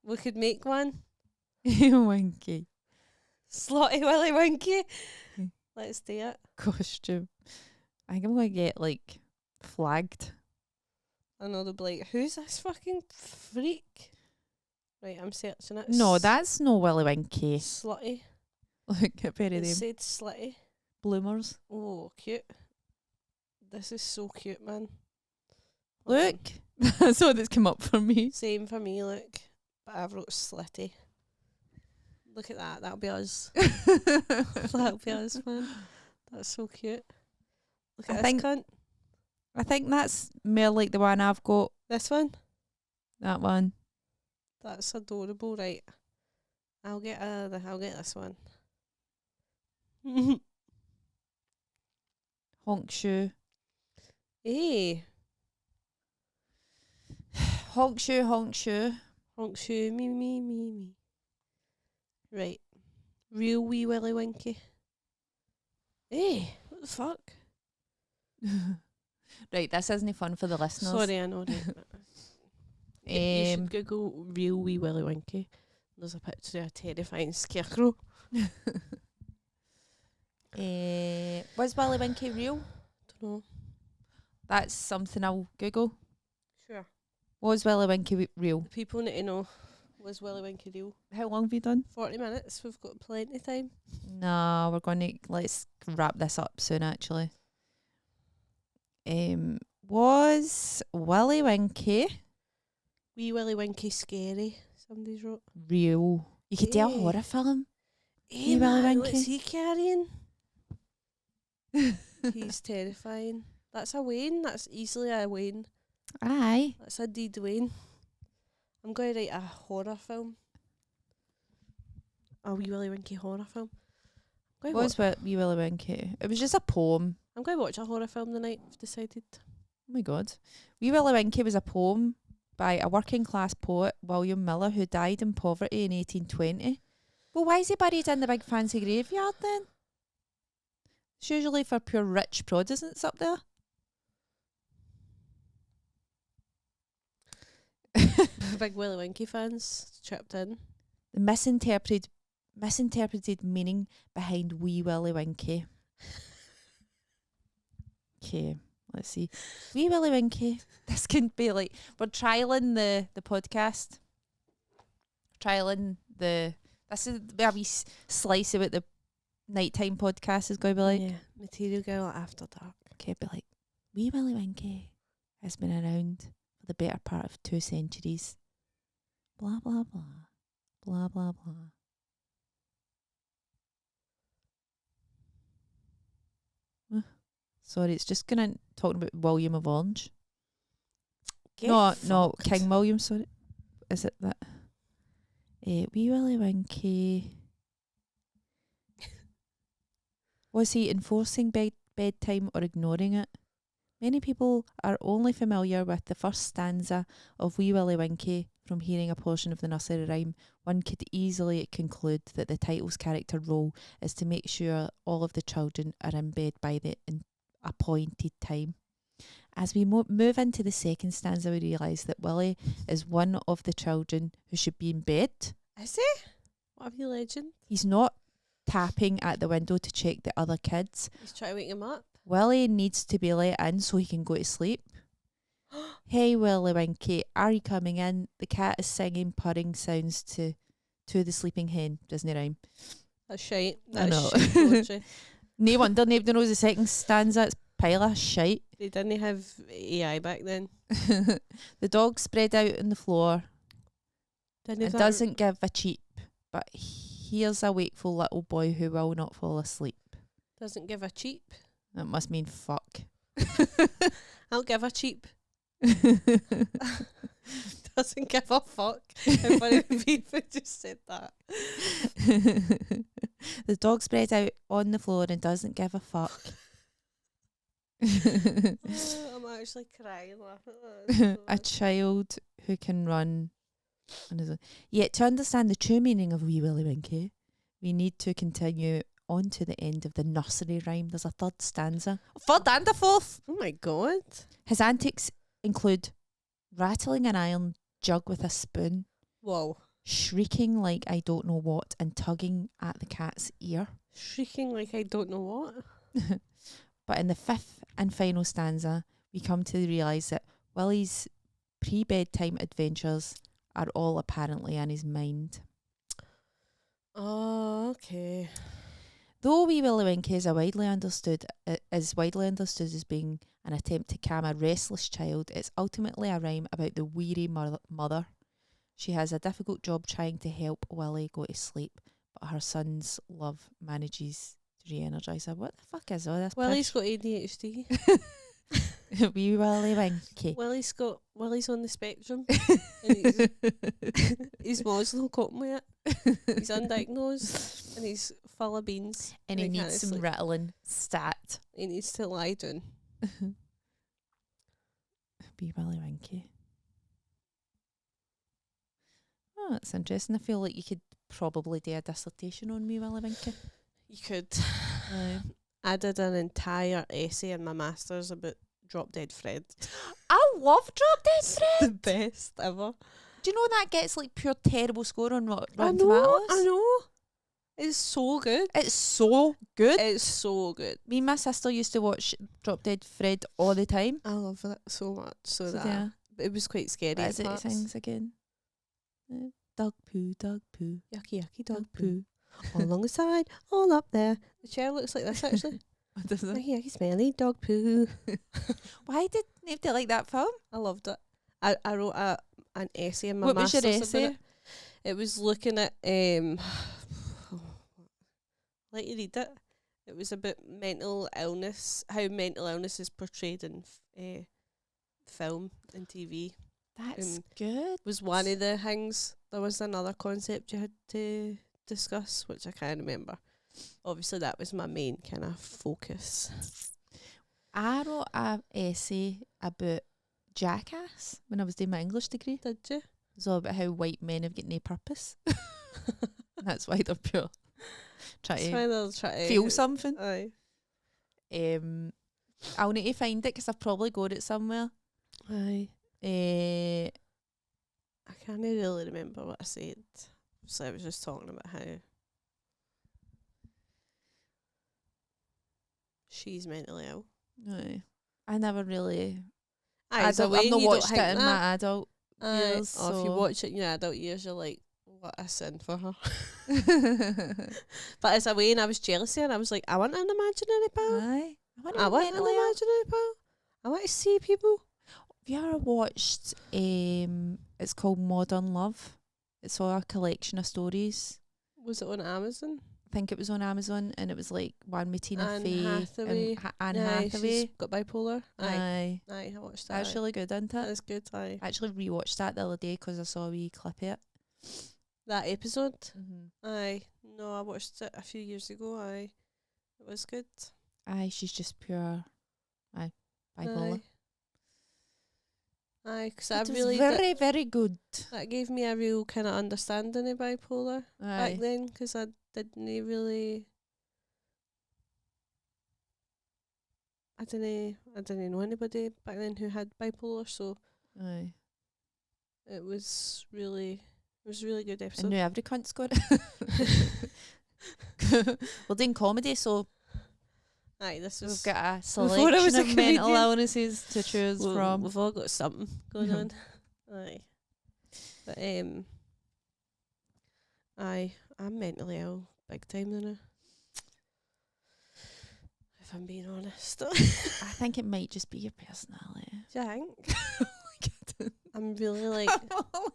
We could make one. Winkie. Slutty Willie Winkie. Let's do it. Costume. I think I'm going to get, like, flagged. I know they'll be like, who's this fucking freak? Right, I'm searching it. No, that's no Willie Winkie. Slutty. Look at pair of It them. said slutty. Bloomers. Oh, cute. This is so cute, man. Look. That's all that's come up for me. Same for me, look. But I've wrote slutty. Look at that. That'll be us. That'll be us, man. That's so cute. Look at this cunt. I think that's more like the one I've got. This one? That one. That's adorable, right? I'll get this one. Honk shoe. Hey. Honk shoe, honk shoe. Honk shoe, me. Right. Real Wee Willie Winkie. Hey, what the fuck? Right, this isn't fun for the listeners. Sorry, I know. Right. You should Google Real Wee Willie Winkie. There's a picture of a terrifying scarecrow. Was Willie Winkie real? Don't know. That's something I'll Google. Sure. Was Willie Winkie real? The people need to know, was Willie Winkie real? How long have you done? 40 minutes. We've got plenty of time. No, we're going to let's wrap this up soon. Actually, was Willie Winkie Wee Willie Winkie scary? Somebody's wrote. real? You could do a Hey. horror film. Hey, Wee Willie man, Winkie. what's he carrying? He's terrifying. That's a Wayne. That's easily a Wayne. Aye. That's a D. Dwayne. I'm going to write a horror film. A Wee Willie Winkie horror film. I'm going Was Wee Willie Winkie? It was just a poem. to watch a horror film tonight. I've decided. Oh my god. Wee Willie Winkie was a poem by a working class poet, William Miller, who died in poverty in 1820. Well, why is he buried in the big fancy graveyard then? It's usually for pure rich Protestants up there. Big Willie Winkie fans chipped in. The misinterpreted meaning behind Wee Willie Winkie. Okay, let's see. Wee Willie Winkie. This can be like, we're trialing the podcast. This is a wee slice of what the nighttime podcast is going to be like. Yeah, Material Girl After Dark. Okay, be like, Wee Willie Winkie has been around for the better part of 2 centuries. Blah, blah, blah. Blah, blah, blah. Sorry, it's just going to talk about William of Orange. No, King William, sorry. Is it that? Wee Willie Winkie. Was he enforcing bedtime or ignoring it? Many people are only familiar with the first stanza of Wee Willie Winkie From hearing a portion of the nursery rhyme, one could easily conclude that the title's character role is to make sure all of the children are in bed by the appointed time. As we move into the second stanza, we realise that Willie is one of the children who should be in bed. Is he? What a wee legend. He's not tapping at the window to check the other kids. He's trying to wake him up. Willie needs to be let in so he can go to sleep. Hey Willie Winkie, are you coming in? The cat is singing purring sounds to the sleeping hen. Doesn't it rhyme? That's shite. I know. Shite poetry. No wonder nobody knows the second stanza. It's pile of shite. They didn't have AI back then. The dog spread out on the floor. Didn't It doesn't give a cheep, but here's a wakeful little boy who will not fall asleep. Doesn't give a cheap. That must mean fuck. I'll give a cheap. Doesn't give a fuck. How funny would be if I just said that. The dog spread out on the floor and doesn't give a fuck. I'm actually crying laughing at that. A child who can run. Yet to understand the true meaning of Wee Willie Winkie, we need to continue on to the end of the nursery rhyme. There's a third stanza. A third and a fourth. Oh my god. His antics include rattling an iron jug with a spoon, Whoa. shrieking like I don't know what, and tugging at the cat's ear. Shrieking like I don't know what. But in the fifth and final stanza, we come to realise that Willie's pre-bedtime adventures are all apparently in his mind. Oh, okay. Though Wee Willie Winkie is widely understood as being an attempt to calm a restless child, it's ultimately a rhyme about the weary mother. She has a difficult job trying to help Willie go to sleep, but her son's love manages to re-energise her. What the fuck is all this? Willie's got ADHD. Wee Willie Winkie. Willie's on the spectrum. And his mom's not coping with it. He's undiagnosed and he's full of beans. And he can't needs some sleep. Ritalin stat. He needs to lie down. Wee Willie Winkie. Oh, that's interesting. I feel like you could probably do a dissertation on Wee Willie Winkie. You could. I did an entire essay in my master's about Drop Dead Fred. I love Drop Dead Fred. The best ever. Do you know that gets like pure terrible score on Rotten Tomatoes? Tomatoes? I know. It's so good. It's so good. It's so good. Me and my sister used to watch Drop Dead Fred all the time. I love it so much. So that yeah. it was quite scary. What is it he sings again? Dog poo, yucky yucky dog poo. All along the side, all up there. The chair looks like this actually. Does it? Yucky yucky smelly dog poo. Why did nobody like that film? I loved it. I wrote an essay in my What was master's your about essay? it was looking at let you read it. It was about mental illness, how mental illness is portrayed in film and TV. That's good. Was one of the things. There was another concept you had to discuss, which I can't remember. Obviously, that was my main kind of focus. I wrote an essay about Jackass when I was doing my English degree. Did you? It was all about how white men have got no purpose. That's why they're pure. That's why they'll try to Feel something. Aye. I'll need to find it because I've probably got it somewhere. Aye. Uh, I can't really remember what I said. So I was just talking about how she's mentally ill. no, I never really. Aye, I've not watched it in my adult years. Or if you So. watch it in your adult years, you're like, what a sin for her. But as a way, and I was jealous of her, and I was like, I want an imaginary pal. Aye. I want an imaginary pal. I want to see people. Have you ever watched? It's called Modern Love. It's all a collection of stories. Was it on Amazon? I think it was on Amazon, and it was like one with Tina Anne Fey Hathaway. and Anne Aye, Hathaway. she's got bipolar. Aye. Aye, I watched that. That's really good, isn't it? That's good, aye. I actually rewatched that the other day because I saw a wee clip of it. That episode? Mm-hmm. Aye. No, I watched it a few years ago, aye. It was good. Aye, she's just pure. Aye, bipolar. Aye, because I It was really very, very good. that gave me a real kind of understanding of bipolar back Aye. then, because I didn't really. I didn't know anybody back then who had bipolar, so Aye. it was really a good And episode. now every cunt's got it. We're doing comedy, so Aye, this we've was. got a Before I was selection a of mental comedian. illnesses to choose from. We've all got something going on. Aye, but aye, I'm mentally ill big time now. If I'm being honest. I think it might just be your personality. Do you think? I'm really like.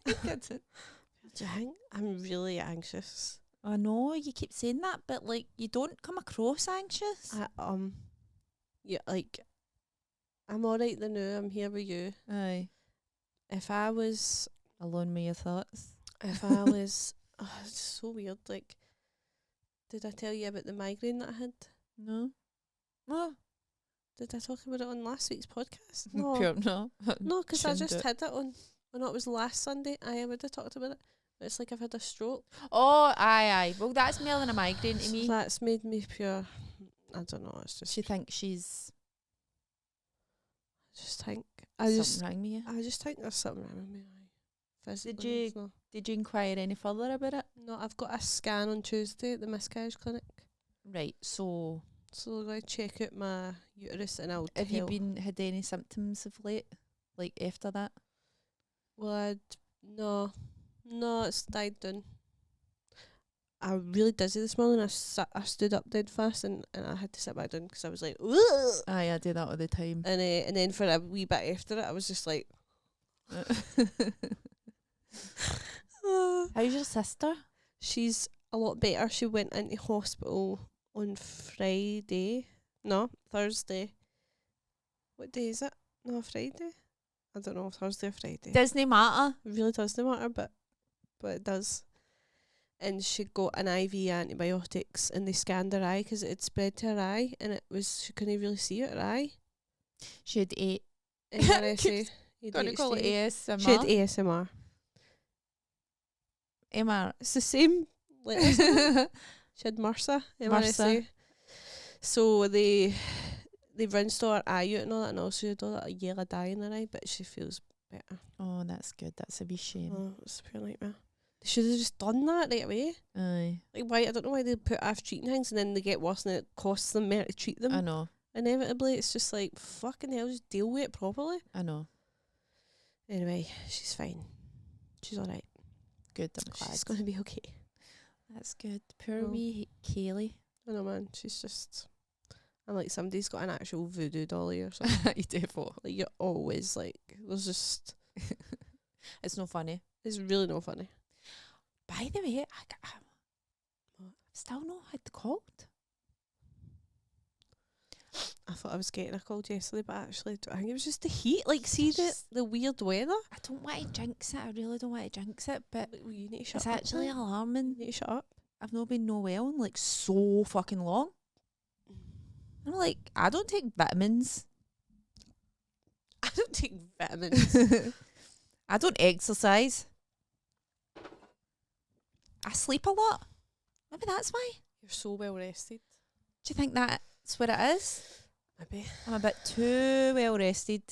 Do you think? I'm really anxious. I know you keep saying that, but like you don't come across anxious. Yeah, like I'm alright now. I'm here with you. Aye. If I was, Alone with your thoughts. it's so weird. Like, did I tell you about the migraine that I had? No. Oh. Did I talk about it on last week's podcast? Pure, no. No, because I Shouldn't just do it. had it on. Oh no, it was last Sunday. I would have talked about it. But it's like I've had a stroke. Oh, aye. Well, that's more than a migraine to So me. that's made me pure. I don't know. It's just. She thinks she's Something wrong with you. I just think there's something wrong with me. Physically, Did you- it's not- Did you inquire any further about it? No, I've got a scan on Tuesday at the miscarriage clinic. Right. So, So I'm going to check out my uterus and I'll have you tell. had any symptoms of late, like after that? Well, no, it's died down. I was really dizzy this morning. I stood up dead fast and I had to sit back down because I was like, ugh! Aye, I do that all the time. And then for a wee bit after it, I was just like, How's your sister? she's a lot better. She went into hospital on Friday. No, Thursday. What day is it? No, Friday? I don't know, Thursday or Friday. Doesn't matter. It really doesn't matter, but it does. And she got an IV antibiotics and they scanned her eye because it had spread to her eye and she couldn't really see it, her eye. She had eight. And then I say, Gonna call it ASMR. she had ASMR. MR. It's the same letters. She had MRSA. MRSA. So they rinsed all her eye out and all that, and also she had all that yellow dye in her eye, but she feels better. Oh, that's good. That's a wee shame. Oh, it's a pure nightmare. They should have just done that right away. Aye. Like, why? I don't know why they put off treating things and then they get worse and it costs them more to treat them. I know. Inevitably, it's just like, fucking hell, just deal with it properly. I know. Anyway, she's fine. She's alright. Good. I'm glad. She's going to be okay. That's good. Poor Oh. wee Kaylee. I know, man. She's just. I'm like, somebody's got an actual voodoo dolly or something. You do for. Like, you're always like, there's just. It's no funny. It's really no funny. By the way, I've still not had the cold. I thought I was getting a cold yesterday, but actually, I think it was just the heat. Like, see the weird weather? I don't want to jinx it. I really don't want to jinx it, but Like, well, you need to shut it's up. actually man. alarming. You need to shut up. I've not been no well in like so fucking long. I'm like, I don't take vitamins. I don't take vitamins. I don't exercise. I sleep a lot. Maybe that's why. You're so well rested. Do you think that's what it is? Maybe. I'm a bit too well rested.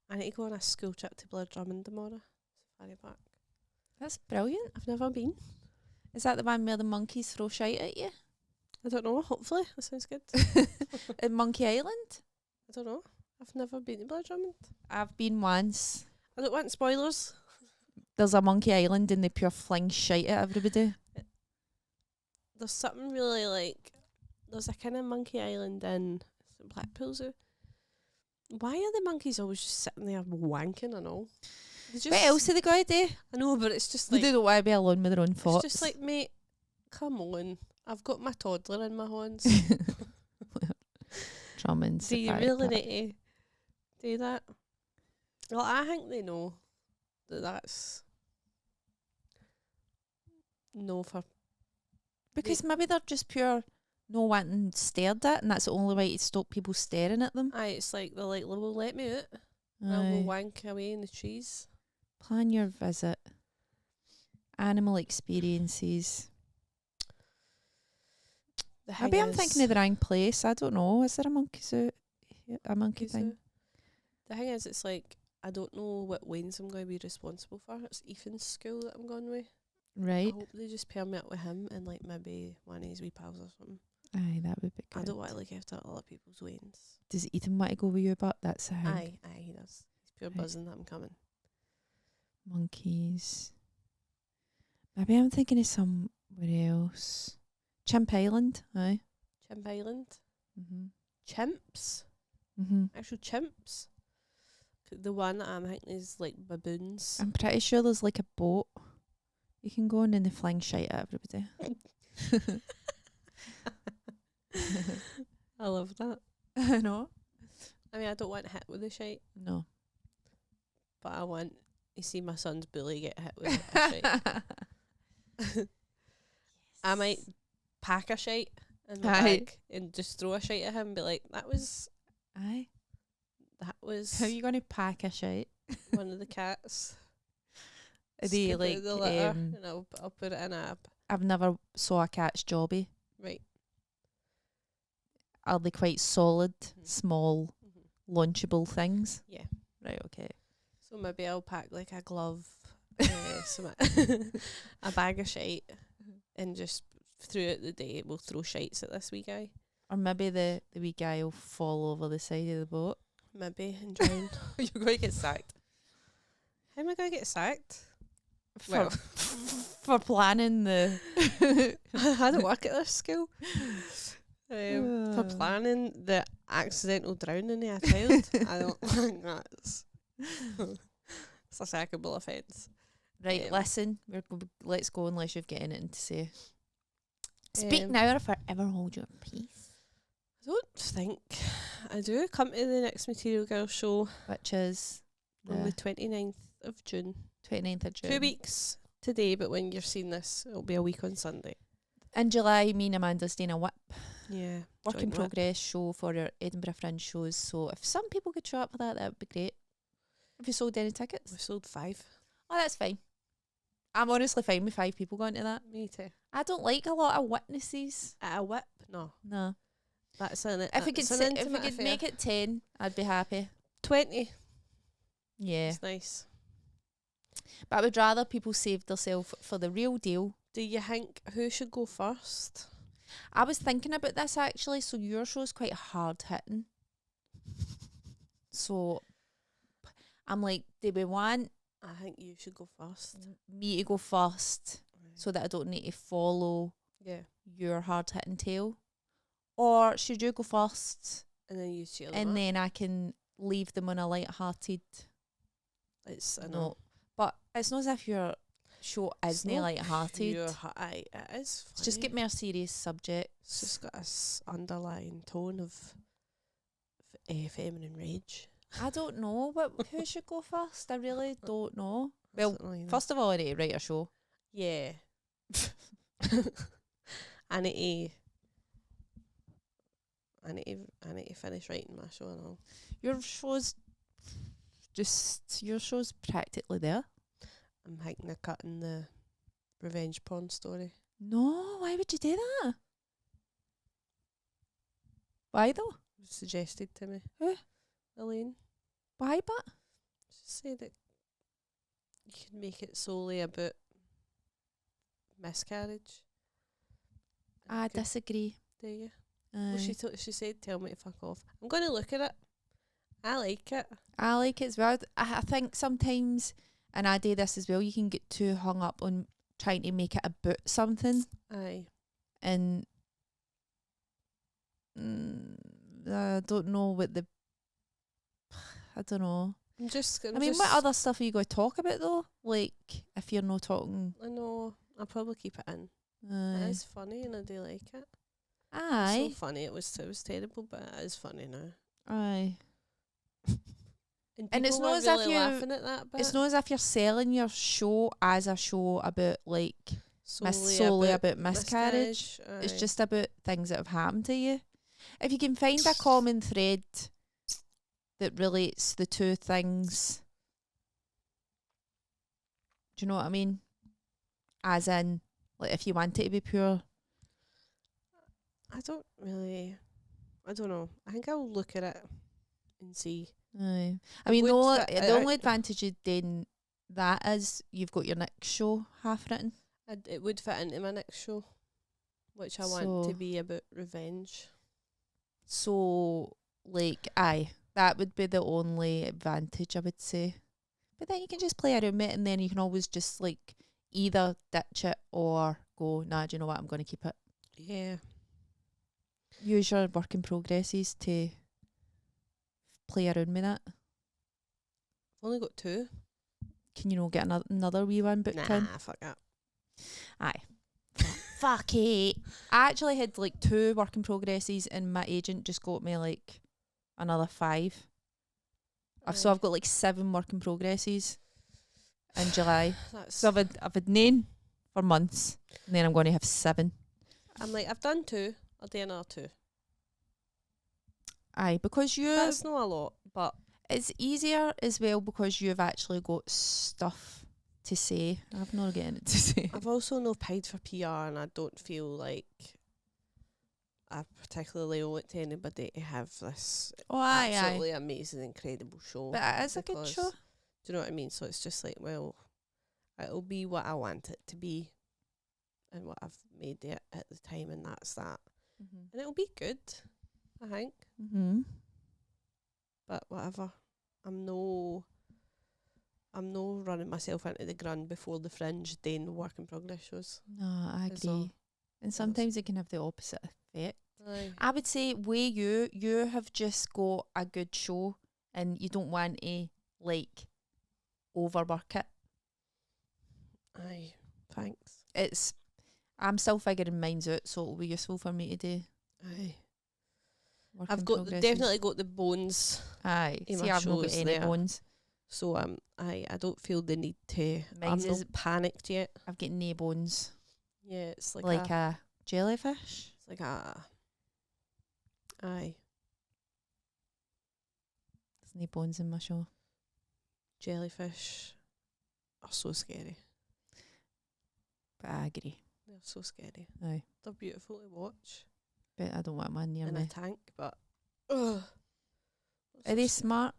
I need to go on a school trip to Blair Drummond tomorrow. Safari Park. That's brilliant. I've never been. Is that the one where the monkeys throw shite at you? I don't know. Hopefully, that sounds good. In Monkey Island? I don't know. I've never been to Blair Drummond. I've been once. I don't want spoilers. There's a Monkey Island and they pure fling shite at everybody. There's something really like. There's a kind of monkey island in Blackpool Zoo. Why are the monkeys always just sitting there wanking and all? They just, What else are they going to do? I know, but it's just They like. don't want to be alone with their own It's thoughts. just like, mate, come on. I've got my toddler in my hands. Drummond. Do you Safari really Park. need to do that? Well, I think they know that that's no for. Because maybe they're just pure no wanting stared at, and that's the only way to stop people staring at them. Aye, it's like they're like, well, let me out. I'll go Aye. wank away in the trees. Plan your visit. Animal experiences. Maybe I'm thinking of the wrong place. I don't know. Is there a monkey zoo? A monkey thing? The thing is, it's like, I don't know what Wayne's I'm going to be responsible for. It's Ethan's school that I'm going with. Right. I hope they just pair me up with him and like maybe one of his wee pals or something. Aye, that would be good. I don't want to look after other people's Waynes. Does Ethan want to go with you, but that's a Aye, he does. He's pure Right. buzzing that I'm coming. Monkeys. Maybe I'm thinking of somewhere else. Chimp Island. Aye. Chimp Island. Mhm. Chimps. Mhm. Actual chimps. The one that I'm thinking is like baboons. I'm pretty sure there's like a boat you can go on and they fling shite at everybody. I love that. I know. I mean, I don't want hit with the shite, No. but I want to see my son's bully get hit with a shite. I might pack a shite in my Aye. bag and just throw a shite at him and be like, that was Aye. How How are you going to pack a shite? one of the cats. Are they Scoop it out like, of the litter and I'll put it in a I've never saw a cat's jobby. right. Are they quite solid, Mhm. small, lunchable things? Yeah. Right, okay. So maybe I'll pack like a glove, some a bag of shite, and just throughout the day we'll throw shites at this wee guy. Or maybe the wee guy will fall over the side of the boat. Maybe and drown. You're going to get sacked. How am I going to get sacked? For, for planning the... I don't work at this school. For planning the accidental drowning of a child, I don't think that's it's a sackable offence. Right, listen, let's go unless you've got anything to say. Speak now or forever hold your peace. I don't think I do. Come to the next Material Girl show, Which is on the the 29th of June. 29th of June. 2 weeks today, but when you're seeing this, it'll be a week on Sunday. In July, me and Amanda's doing a WIP, Yeah. work in joint whip. progress show for our Edinburgh Fringe shows. So if some people could show up for that, that would be great. Have you sold any tickets? We sold 5. Oh, that's fine. I'm honestly fine with 5 people going to that. Me too. I don't like a lot of witnesses. At a whip? No. No. That's an If we could, it's an if we intimate could affair. make it 10, I'd be happy. 20. Yeah. It's nice. But I would rather people save themselves for the real deal. Do you think who should go first? I was thinking about this actually. So your show's quite hard hitting. So I'm like, do we want I think you should go first. me to go first so that I don't need to follow Yeah. your hard hitting tail? Or should you go first And then you cheer them and up. then I can leave them on a light-hearted It's I know. note? But it's not as if your show isn't not light-hearted. It is funny. It's just give me a serious subject. It's just got this underlying tone of feminine rage. I don't know, but who should go first? I really don't know. Well, That's annoying. first of all, I need to write a show. Yeah. I need to finish writing my show and all. Your show's practically there. I'm thinking of cutting the revenge porn story. No, why would you do that? Why though? It was suggested to me. Who? Elaine. Why but? Just say that you can make it solely about miscarriage. And I it could- disagree. Do you? Well, Aye. she said tell me to fuck off. I'm going to look at it. I like it. I like it as well. I think sometimes, and I do this as well, you can get too hung up on trying to make it about something. Aye. And I don't know what I don't know. I mean, what other stuff are you going to talk about though? Like, if you're not talking... I know. I'll probably keep it in. Aye. It is funny and I do like it. Aye. It's so funny. It was terrible, but it is funny now. Aye. And it's people not were as if really you- laughing at that bit. It's not as if you're selling your show as a show about, like, solely about miscarriage. It's Aye. just about things that have happened to you. If you can find a common thread that relates the two things. Do you know what I mean? As in, like, if you want it to be pure. I don't know. I think I'll look at it and see. Aye. I It mean, would fit- the only advantage of doing that is you've got your next show half written. It would fit into my next show, which I want to So- be about revenge. So, like, aye, that would be the only advantage, I would say. But then you can just play around with it, and then you can always just, like, either ditch it or go, nah, do you know what, I'm going to keep it. Yeah. Use your work in progresses to play around with that. I've only got 2. Can you not get another wee one booked in? Nah, fuck that. Aye. Fuck it. I actually had like 2 work in progresses, and my agent just got me like another 5. So I've got like 7 work in progresses in July. So I've had 9 for months, and then I'm going to have 7. I'm like, I've done 2. I'll do another 2. Aye, because That's not a lot, but it's easier as well because you've actually got stuff to say. I've not getting it to say. I've also no paid for PR, and I don't feel like I particularly owe it to anybody to have this Oh, aye, absolutely amazing, incredible show. But it is a good because- show. Do you know what I mean? So it's just like, well, it'll be what I want it to be and what I've made it at the time, and that's that. Mm-hmm. And it'll be good, I think. Mm-hmm. But whatever. I'm no running myself into the ground before the Fringe doing work in progress shows. No, I Is agree. all. And sometimes it can have the opposite effect. Aye. I would say, you have just got a good show, and you don't want to like overwork it. Aye. Thanks. I'm still figuring mine's out, so it'll be useful for me to do. Aye. Work I've in got progresses. definitely got the bones. Aye. in See, my I've not got shows any there. bones. So I don't feel the need to. Mine's I'm is- not panicked yet. I've got no bones. Yeah, it's like, Like a jellyfish. it's like a. Aye, There's no bones in my show. jellyfish are so scary. But I agree. They're so scary. Aye. They're beautiful to watch But I don't want one near in a me. tank, but ugh. Are they smart?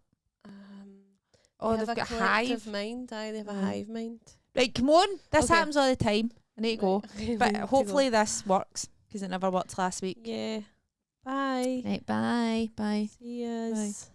Oh, They they've have a got collective hive. mind. Aye, they have a Aye. hive mind. Right, come on. This Okay. happens all the time. I need to go. Right, okay, we But need to hopefully this works, because it never worked last week. go. Yeah. Bye. Right, bye. Bye. See yous.